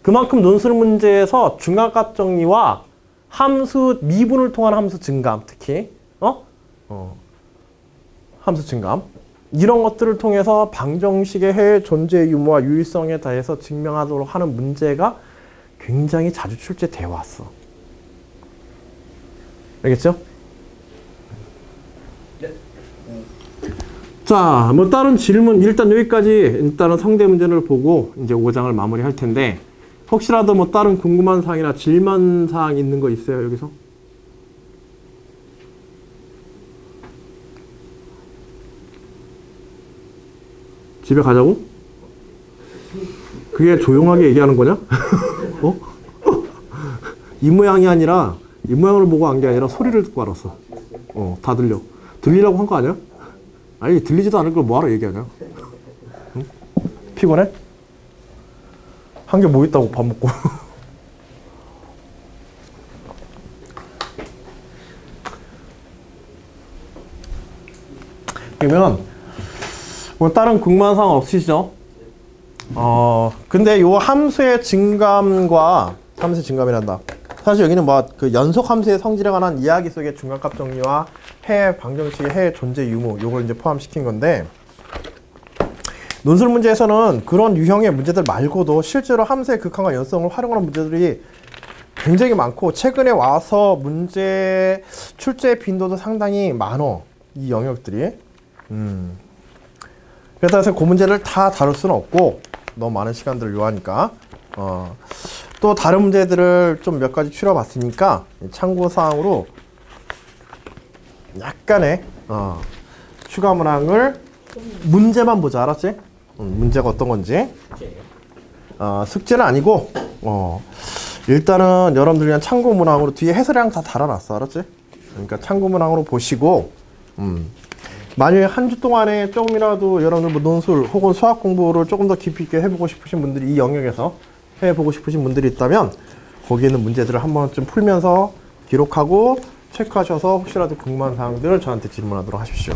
그만큼 논술 문제에서 중간값 정리와 함수 미분을 통한 함수 증감, 특히 함수 증감 이런 것들을 통해서 방정식의 해의 존재 유무와 유일성에 대해서 증명하도록 하는 문제가 굉장히 자주 출제되어 왔어. 알겠죠? 네. 자, 뭐 다른 질문 일단 여기까지 일단은 성대 문제를 보고 이제 5장을 마무리할 텐데 혹시라도 뭐 다른 궁금한 사항이나 질문 사항 있는 거 있어요, 여기서? 집에 가자고? 그게 조용하게 얘기하는 거냐? 어? 이 모양이 아니라 이 모양을 보고 한 게 아니라 소리를 듣고 알았어. 다 들려. 들리라고 한 거 아니야? 아니, 들리지도 않을 걸 뭐하러 얘기하냐? 응? 피곤해? 한 게 뭐 있다고 밥 먹고. 그러면 뭐 다른 궁금한 사항 없으시죠? 근데 요 함수의 증감과 함수의 증감이란다. 사실 여기는 뭐 그 연속 함수의 성질에 관한 이야기 속의 중간값 정리와 해 방정식의 해 존재 유무 요걸 이제 포함시킨 건데 논술 문제에서는 그런 유형의 문제들 말고도 실제로 함수의 극한과 연속성을 활용하는 문제들이 굉장히 많고 최근에 와서 문제 출제 빈도도 상당히 많어. 이 영역들이. 그래서 그 문제를 다 다룰 수는 없고 너무 많은 시간들을 요하니까 또 다른 문제들을 좀 몇 가지 추려봤으니까 참고사항으로 약간의 추가 문항을 문제만 보자. 알았지? 문제가 어떤 건지. 숙제는 아니고 일단은 여러분들 그냥 참고 문항으로 뒤에 해설이랑 다 달아놨어. 알았지? 그러니까 참고 문항으로 보시고 만약에 한 주 동안에 조금이라도 여러분들 뭐 논술 혹은 수학 공부를 조금 더 깊이 있게 해보고 싶으신 분들이 이 영역에서 해보고 싶으신 분들이 있다면 거기 있는 문제들을 한 번쯤 풀면서 기록하고 체크하셔서 혹시라도 궁금한 사항들을 저한테 질문하도록 하십시오.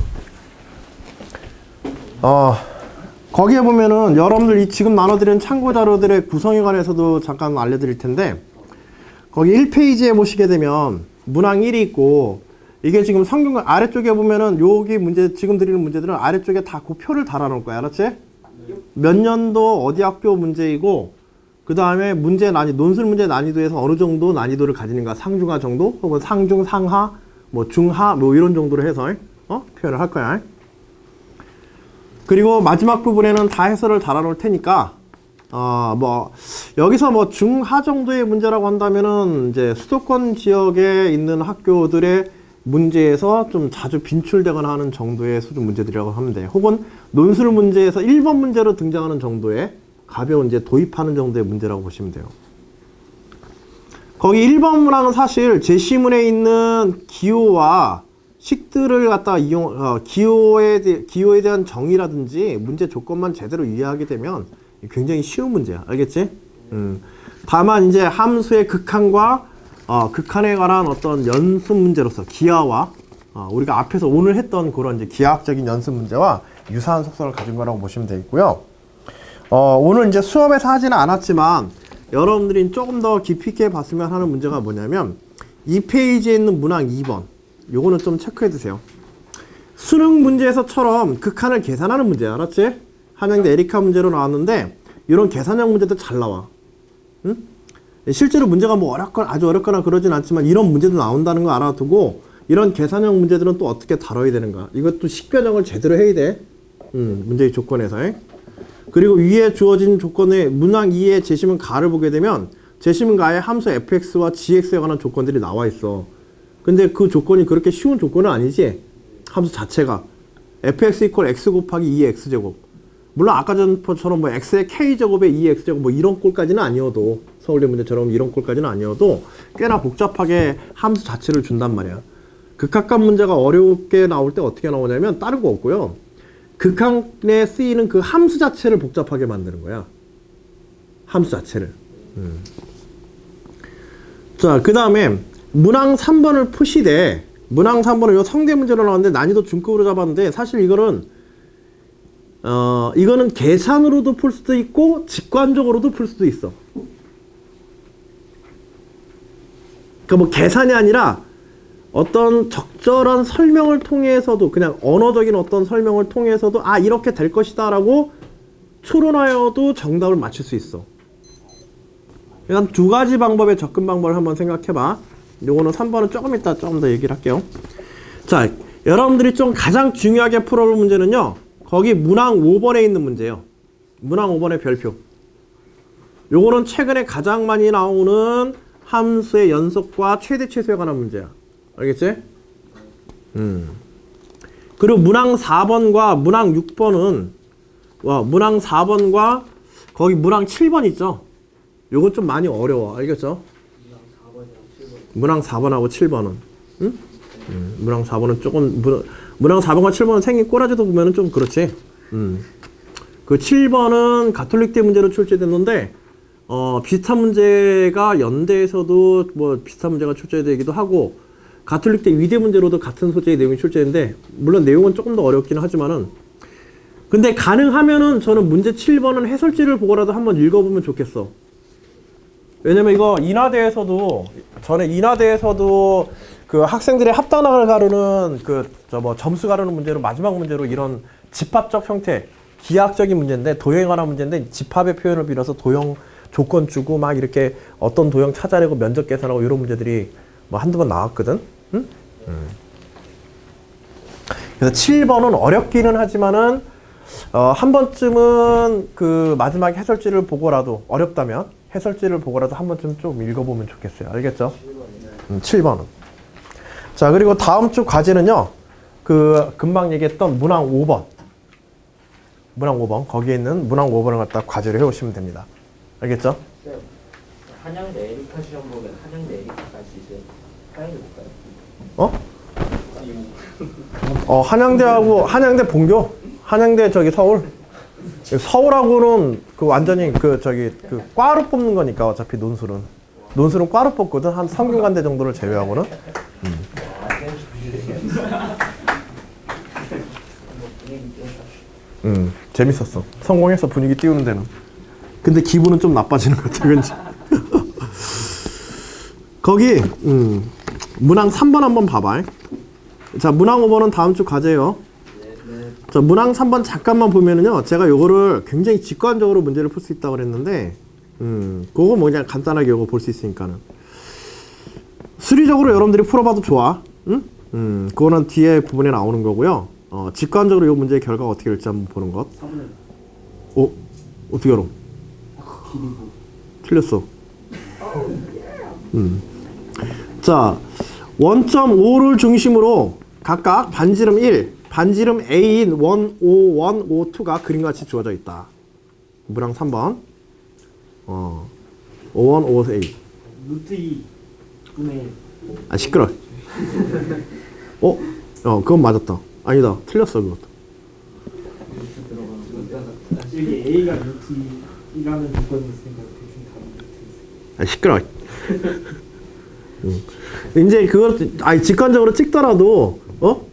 거기에 보면은 여러분들 이 지금 나눠드린 참고 자료들의 구성에 관해서도 잠깐 알려드릴 텐데 거기 1페이지에 보시게 되면 문항 1이 있고 이게 지금 성경 아래쪽에 보면은 여기 문제 지금 드리는 문제들은 아래쪽에 다 그 표를 달아놓을 거야. 알았지? 몇 년도 어디 학교 문제이고 그 다음에 문제 논술 문제 난이도에서 어느 정도 난이도를 가지는가 상중하 정도 혹은 상중 상하 뭐 중하 뭐 이런 정도로 해서 표현을 할 거야. 그리고 마지막 부분에는 다 해설을 달아놓을 테니까 뭐 여기서 뭐 중하 정도의 문제라고 한다면은 이제 수도권 지역에 있는 학교들의 문제에서 좀 자주 빈출되거나 하는 정도의 수준 문제들이라고 하면 돼. 혹은 논술 문제에서 1번 문제로 등장하는 정도의 가벼운 이제 도입하는 정도의 문제라고 보시면 돼요. 거기 1번 문항은 사실 제시문에 있는 기호와 식들을 갖다 기호에 대한 정의라든지 문제 조건만 제대로 이해하게 되면 굉장히 쉬운 문제야. 알겠지? 다만 이제 함수의 극한과 극한에 관한 어떤 연습 문제로서 기하와 우리가 앞에서 오늘 했던 그런 이제 기하학적인 연습 문제와 유사한 속성을 가진 거라고 보시면 되겠고요. 오늘 이제 수업에서 하지는 않았지만 여러분들이 조금 더 깊이 있게 봤으면 하는 문제가 뭐냐면 이 페이지에 있는 문항 2번 요거는 좀 체크해 두세요. 수능 문제에서처럼 극한을 계산하는 문제야. 알았지? 한양대 에리카 문제로 나왔는데 이런 계산형 문제도 잘 나와. 응? 실제로 문제가 뭐 아주 어렵거나 그러진 않지만 이런 문제도 나온다는 거 알아두고 이런 계산형 문제들은 또 어떻게 다뤄야 되는가. 이것도 식변형을 제대로 해야 돼. 문제의 조건에서. 그리고 위에 주어진 조건의 문항 2의 제시문 가를 보게 되면 제시문 가에 함수 fx와 gx에 관한 조건들이 나와 있어. 근데 그 조건이 그렇게 쉬운 조건은 아니지. 함수 자체가 fx 이퀄 x 곱하기 2x제곱. 물론 아까 전처럼 뭐 x의 k제곱에 2x제곱 뭐 이런 꼴까지는 아니어도 서울대 문제처럼 이런 꼴까지는 아니어도 꽤나 복잡하게 함수 자체를 준단 말이야. 극학관 문제가 어렵게 나올 때 어떻게 나오냐면 다른 거 없고요. 극한에 쓰이는 그 함수 자체를 복잡하게 만드는 거야. 함수 자체를. 자, 그 다음에 문항 3번을 푸시되 문항 3번은 요 성대 문제로 나왔는데 난이도 중급으로 잡았는데 사실 이거는 이거는 계산으로도 풀 수도 있고 직관적으로도 풀 수도 있어. 그러니까 뭐 계산이 아니라 어떤 적절한 설명을 통해서도 그냥 언어적인 어떤 설명을 통해서도 이렇게 될 것이다 라고 추론하여도 정답을 맞출 수 있어. 그러니까 두 가지 방법의 접근 방법을 한번 생각해봐. 요거는 3번은 조금 이따 좀 더 얘기를 할게요. 자, 여러분들이 좀 가장 중요하게 풀어볼 문제는요. 거기 문항 5번에 있는 문제예요. 문항 5번의 별표. 요거는 최근에 가장 많이 나오는 함수의 연속과 최대 최소에 관한 문제야. 알겠지? 그리고 문항 4번과 문항 6번은 문항 4번과 거기 문항 7번 있죠? 요건 좀 많이 어려워. 알겠죠? 문항 4번하고 7번은 응? 문항 4번은 조금 문항 4번과 7번은 생긴 꼬라지도 보면은 좀 그렇지. 그 7번은 가톨릭대 문제로 출제됐는데 비슷한 문제가 연대에서도 뭐 비슷한 문제가 출제되기도 하고 가톨릭대 위대 문제로도 같은 소재의 내용이 출제했는데 물론 내용은 조금 더 어렵기는 하지만은 근데 가능하면은 저는 문제 7번은 해설지를 보고라도 한번 읽어보면 좋겠어. 왜냐면 이거 인하대에서도 전에 인하대에서도 그 학생들의 합당을 가르는 점수 가르는 문제로 마지막 문제로 이런 집합적 형태 기하학적인 문제인데 도형에 관한 문제인데 집합의 표현을 빌어서 도형 조건 주고 막 이렇게 어떤 도형 찾아내고 면적 계산하고 이런 문제들이 뭐 한두 번 나왔거든. 응? 그래서 7번은 어렵기는 하지만은 한 번쯤은 그 마지막 해설지를 보고라도 어렵다면 해설지를 보고라도 한 번쯤 좀 읽어보면 좋겠어요. 알겠죠? 7번은. 자, 그리고 다음 주 과제는요. 그 금방 얘기했던 문항 5번. 문항 5번. 거기에 있는 문항 5번을 갖다 과제를 해오시면 됩니다. 알겠죠? 네. 한양대 에리카 시험 보면 한양대 에리카 갈 수 있어요? 한양대 못 가요? 한양대하고 한양대 본교? 한양대 저기 서울? 서울하고는 그 완전히 그 저기 그 과로 뽑는 거니까 어차피 논술은 과로 뽑거든. 한 성균관대 정도를 제외하고는. 재밌었어. 성공해서 분위기 띄우는 데는. 근데 기분은 좀 나빠지는 것 같아, 왠지. 거기, 문항 3번 한번 봐봐. 자, 문항 5번은 다음 주 과제예요. 자, 문항 3번 잠깐만 보면은요, 제가 요거를 굉장히 직관적으로 문제를 풀 수 있다고 그랬는데, 그거 뭐 그냥 간단하게 요거 볼 수 있으니까는. 수리적으로 여러분들이 풀어봐도 좋아. 그거는 뒤에 부분에 나오는 거고요. 직관적으로 요 문제의 결과가 어떻게 될지 한번 보는 것. 어떻게 알아? 틀렸어. 자, 원점5를 중심으로 각각 반지름 1, 반지름 A인 1, 5, 1, 5, 2가 그림같이 주어져 있다. 문항 3번. 5, 1, 5, A. 루트 2 분의 아, 시끄러. 그건 맞았다. 아니다. 틀렸어, 그것도. 여기 A가 루트 2라는 조건이 있으니까 대충 다른 루트 있어요. 아, 시끄러. 이제 그걸 직관적으로 찍더라도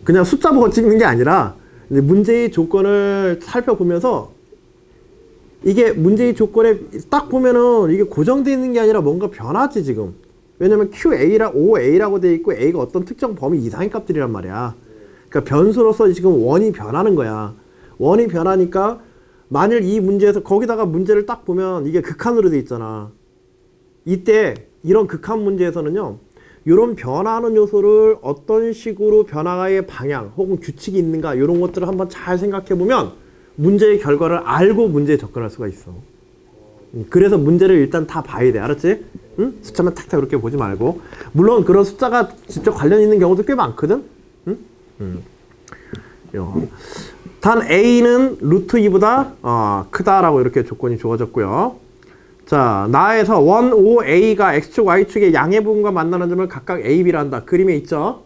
그냥 숫자 보고 찍는 게 아니라 이제 문제의 조건을 살펴보면서 이게 문제의 조건에 딱 보면은 이게 고정되어 있는 게 아니라 뭔가 변하지 지금. 왜냐면 QA라 OA라고 되어 있고 A가 어떤 특정 범위 이상의 값들이란 말이야. 그러니까 변수로서 지금 원이 변하는 거야. 원이 변하니까 만일 이 문제에서 거기다가 문제를 딱 보면 이게 극한으로 되어 있잖아. 이때 이런 극한 문제에서는요. 이런 변화하는 요소를 어떤 식으로 변화의 방향 혹은 규칙이 있는가 이런 것들을 한번 잘 생각해 보면 문제의 결과를 알고 문제에 접근할 수가 있어. 그래서 문제를 일단 다 봐야 돼. 알았지? 응? 숫자만 탁탁 이렇게 보지 말고. 물론 그런 숫자가 직접 관련 있는 경우도 꽤 많거든? 응? 단 A는 루트 2보다 크다라고 이렇게 조건이 주어졌고요. 자, 나에서 1, 5, A가 X축, Y축의 양의 부분과 만나는 점을 각각 A, B라 한다. 그림에 있죠?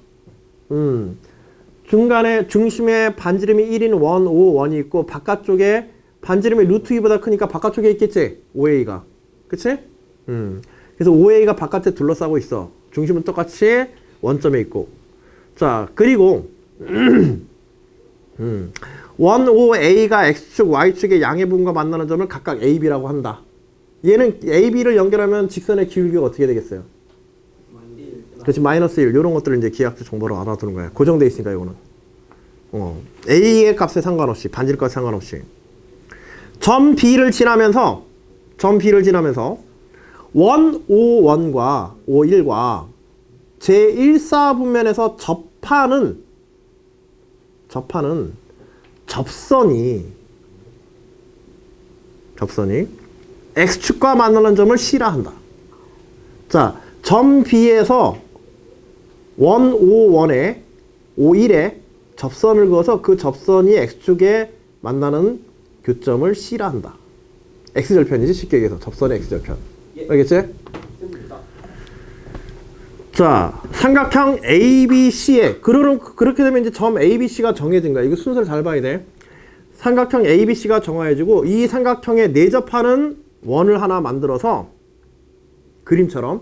중간에 중심에 반지름이 1인 1, 5, 1이 있고 바깥쪽에 반지름이 루트 2보다 크니까 바깥쪽에 있겠지? 5A가. 그치? 그래서 5A가 바깥에 둘러싸고 있어. 중심은 똑같이 원점에 있고. 자, 그리고 1, 5A가 X축, Y축의 양의 부분과 만나는 점을 각각 A, B라고 한다. 얘는 A, B를 연결하면 직선의 기울기가 어떻게 되겠어요? 그렇지, 마이너스 1. 이런 것들을 이제 기하학적 정보로 알아두는 거야. 고정되어 있으니까 이거는. A의 값에 상관없이, 반지름 값에 상관없이. 점 B를 지나면서 1, 5, 1과 5, 1과 제1사분면에서 접하는 접선이 X축과 만나는 점을 C라 한다. 자, 점 B에서 1, 5, 1에 5, 1에 접선을 그어서 그 접선이 X축에 만나는 교점을 C라 한다. X절편이지, 쉽게 얘기해서. 접선의 X절편. 알겠지? 자, 삼각형 ABC에 그렇게 되면 이제 점 ABC가 정해진 거야. 이거 순서를 잘 봐야 돼. 삼각형 ABC가 정해지고 이 삼각형에 내접하는 원을 하나 만들어서 그림처럼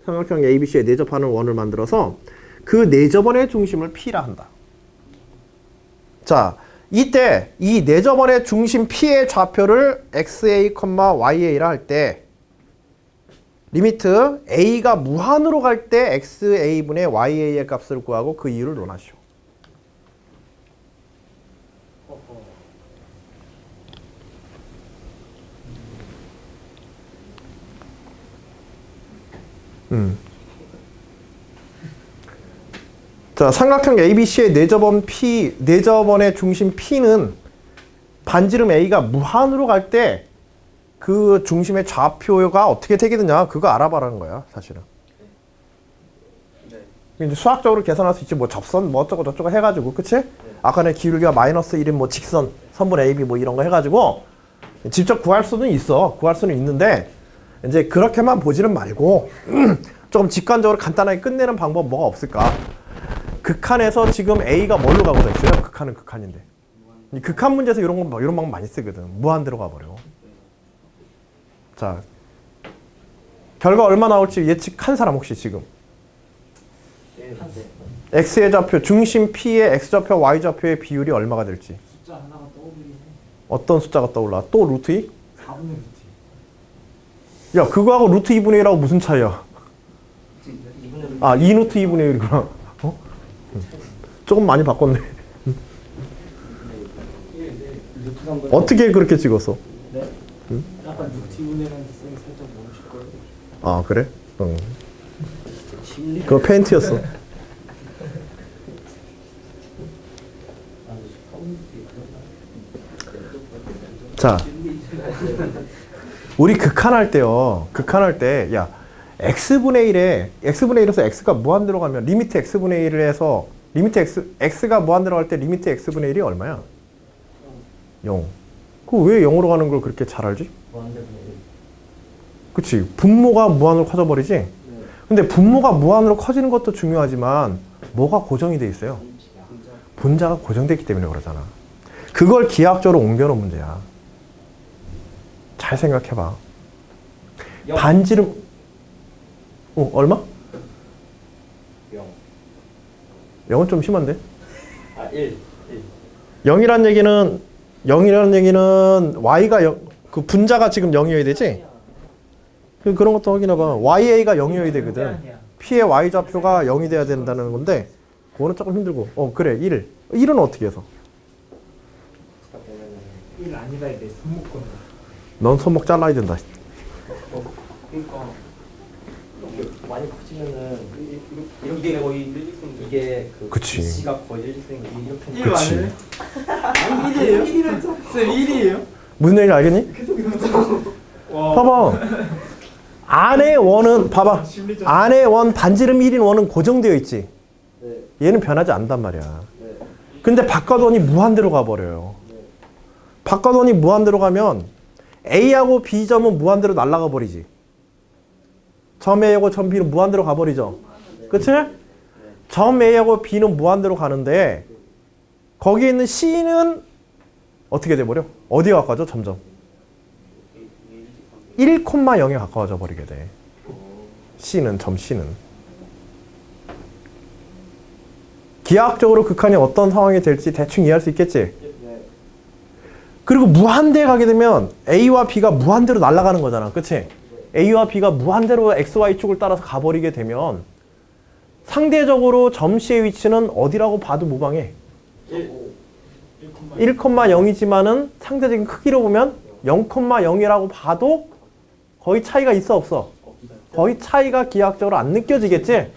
삼각형 ABC에 내접하는 원을 만들어서 그 내접원의 중심을 P라 한다. 자, 이때 이 내접원의 중심 P의 좌표를 XA, YA라 할 때 리미트 A가 무한으로 갈 때 XA분의 YA의 값을 구하고 그 이유를 논하시오. 자, 삼각형 ABC의 내접원의 중심 P는 반지름 A가 무한으로 갈 때 그 중심의 좌표가 어떻게 되게 되냐 그거 알아봐라는 거야 사실은. 이제 수학적으로 계산할 수 있지 뭐 접선 뭐 어쩌고 저쩌고 해가지고 그치? 아까 내 기울기가 마이너스 1인 뭐 직선 선분 AB 뭐 이런 거 해가지고 직접 구할 수는 있어. 구할 수는 있는데 이제 그렇게만 보지는 말고 조금 직관적으로 간단하게 끝내는 방법 뭐가 없을까? 극한에서 지금 A가 뭘로 가고자 있어요? 극한은 극한인데. 이 극한 문제에서 이런 방법 많이 쓰거든. 무한대로 가버려. 자, 결과 얼마 나올지 예측한 사람 혹시 지금? X의 좌표, 중심 P의 X좌표, Y좌표의 비율이 얼마가 될지. 숫자 하나가 떠오르긴 해. 어떤 숫자가 떠올라? 또 루트 2? 4분의 루트. 야, 그거하고 루트 2분의 1하고 무슨 차이야? 2분의 아, 2 루트 2분의 1이구나. 어? 조금 많이 바꿨네. 루트 3분의 어떻게 그렇게 찍었어? 네? 약간 루트 2분의 1은 살짝 멈출 거예요. 아, 그래? 그거 페인트였어. 자, 우리 극한할 때요. 극한할 때, 야, x분의 1에서 x가 무한대로 가면 리미트 x분의 1을 해서 x가 무한대로 갈 때 리미트 x분의 1이 얼마야? 0. 그 왜 0으로 가는 걸 그렇게 잘 알지? 그치. 분모가 무한으로 커져버리지? 근데 분모가 무한으로 커지는 것도 중요하지만 뭐가 고정이 돼 있어요? 분자가 고정되어 있기 때문에 그러잖아. 그걸 기하학적으로 옮겨놓은 문제야. 잘 생각해봐. 반지름 얼마? 0. 0은 좀 심한데? 아, 1. 0이란 얘기는 y가 0, 그 분자가 지금 0이어야 되지? 그런 것도 확인해봐. ya가 0이어야 되거든. p의 y좌표가 0이 돼야 된다는 건데 그거는 조금 힘들고. 그래 1. 1은 어떻게 해서? 1 아니다 이게 손목 건다. 넌 손목 잘라야 된다. 그러니까 이렇게 많이 커지면은 이게 거의 이게 그 그치. C가 거의 1생 이렇게 1 맞네? 1이에요? 1이랬죠? 쌤 1이에요? 무슨 얘기인지 알겠니? 계속 이러죠. 봐봐. 안의 원은 봐봐. 안의 원 반지름 1인 원은 고정되어 있지. 네. 얘는 변하지 않단 말이야. 네. 근데 바꿔더니 무한대로 가버려요. 네. 바꿔더니 무한대로 가면 A하고 B점은 무한대로 날아가 버리지. 점 A하고 점 B는 무한대로 가버리죠. 그치? 점 A하고 B는 무한대로 가는데 거기에 있는 C는 어떻게 돼버려? 어디에 가까워져? 점점 1,0에 가까워져 버리게 돼. C는 점 C는. 기하학적으로 극한이 어떤 상황이 될지 대충 이해할 수 있겠지? 그리고 무한대에 가게 되면 A와 B가 무한대로 날아가는 거잖아. 그치? A와 B가 무한대로 XY축을 따라서 가버리게 되면 상대적으로 점 C의 위치는 어디라고 봐도 무방해. 1,0이지만은 상대적인 크기로 보면 0,0이라고 봐도 거의 차이가 있어 없어? 거의 차이가 기하학적으로 안 느껴지겠지?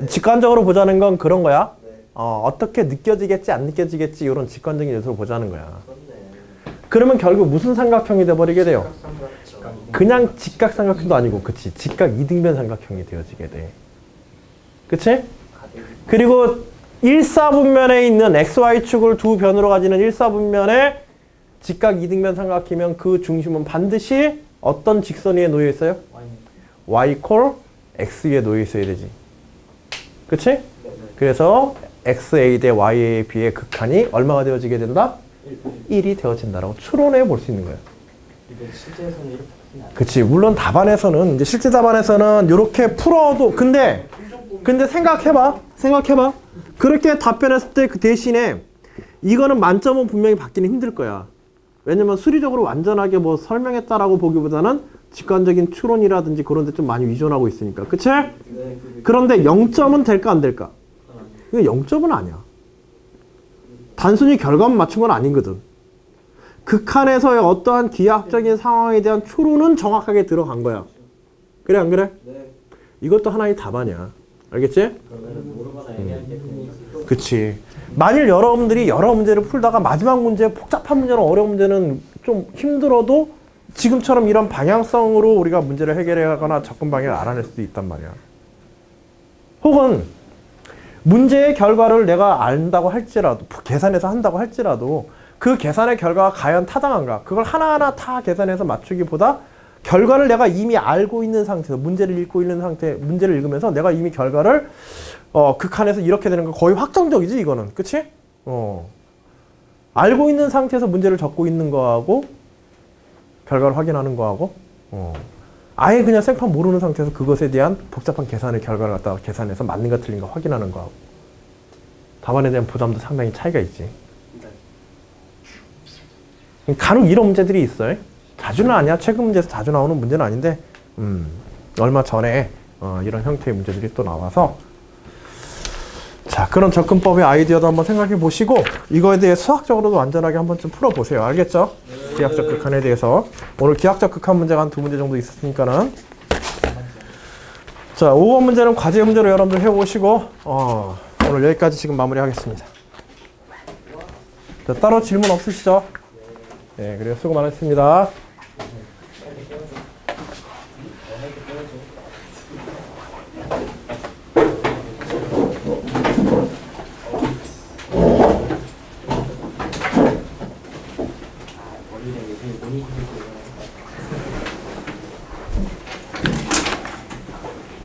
직관적으로 보자는 건 그런 거야. 어떻게 느껴지겠지 안 느껴지겠지 이런 직관적인 요소를 보자는 거야. 그러면 결국 무슨 삼각형이 돼버리게 돼요? 그냥 직각삼각형도 아니고 그치 직각 이등변 삼각형이 되어지게 돼. 그치? 그리고 1사분면에 있는 XY축을 두 변으로 가지는 1사분면에 직각 이등변 삼각형이면 그 중심은 반드시 어떤 직선 위에 놓여 있어요? Y 콜 X 위에 놓여 있어야 되지. 그치? 그래서 XA 대 YA에 비해 극한이 얼마가 되어지게 된다? 1이 되어진다라고 추론해 볼 수 있는 거예요. 이게 실제에서는 이렇게 풀리지 않아요. 그치. 물론 답안에서는 이제 실제 답안에서는 이렇게 풀어도 근데 생각해봐. 그렇게 답변했을 때 그 대신에 이거는 만점은 분명히 받기는 힘들 거야. 왜냐면 수리적으로 완전하게 뭐 설명했다라고 보기보다는 직관적인 추론이라든지 그런 데 좀 많이 위존하고 있으니까. 그치? 그런데 0점은 될까 안 될까? 이거 0점은 아니야. 단순히 결과만 맞춘 건 아니거든. 극한에서의 어떠한 기하학적인 상황에 대한 추론은 정확하게 들어간 거야. 그래 안 그래? 네. 이것도 하나의 답안이야. 알겠지? 그러면 모르거나 애매할 때 그냥 그치. 만일 여러분들이 여러 문제를 풀다가 마지막 문제, 복잡한 문제나 어려운 문제는 좀 힘들어도 지금처럼 이런 방향성으로 우리가 문제를 해결하거나 접근 방향을 알아낼 수도 있단 말이야. 혹은 문제의 결과를 내가 안다고 할지라도, 계산해서 한다고 할지라도 그 계산의 결과가 과연 타당한가? 그걸 하나하나 다 계산해서 맞추기보다 결과를 내가 이미 알고 있는 상태에서 문제를 읽고 있는 상태, 문제를 읽으면서 내가 이미 결과를 극한에서 이렇게 되는 거 거의 확정적이지 이거는. 그치? 알고 있는 상태에서 문제를 적고 있는 거하고 결과를 확인하는 거하고 아예 그냥 생판 모르는 상태에서 그것에 대한 복잡한 계산의 결과를 갖다가 계산해서 맞는가 틀린가 확인하는 거하고 답안에 대한 부담도 상당히 차이가 있지. 간혹 이런 문제들이 있어요. 자주는 아니야. 최근 문제에서 자주 나오는 문제는 아닌데 얼마 전에 이런 형태의 문제들이 또 나와서 자, 그런 접근법의 아이디어도 한번 생각해 보시고 이거에 대해 수학적으로도 완전하게 한번 좀 풀어보세요. 알겠죠? 기하학적 극한에 대해서 오늘 기하학적 극한 문제가 한 2문제 정도 있었으니까는 자, 5번 문제는 과제 문제로 여러분들 해보시고 오늘 여기까지 지금 마무리하겠습니다. 자, 따로 질문 없으시죠? 네, 그래요. 수고 많으셨습니다.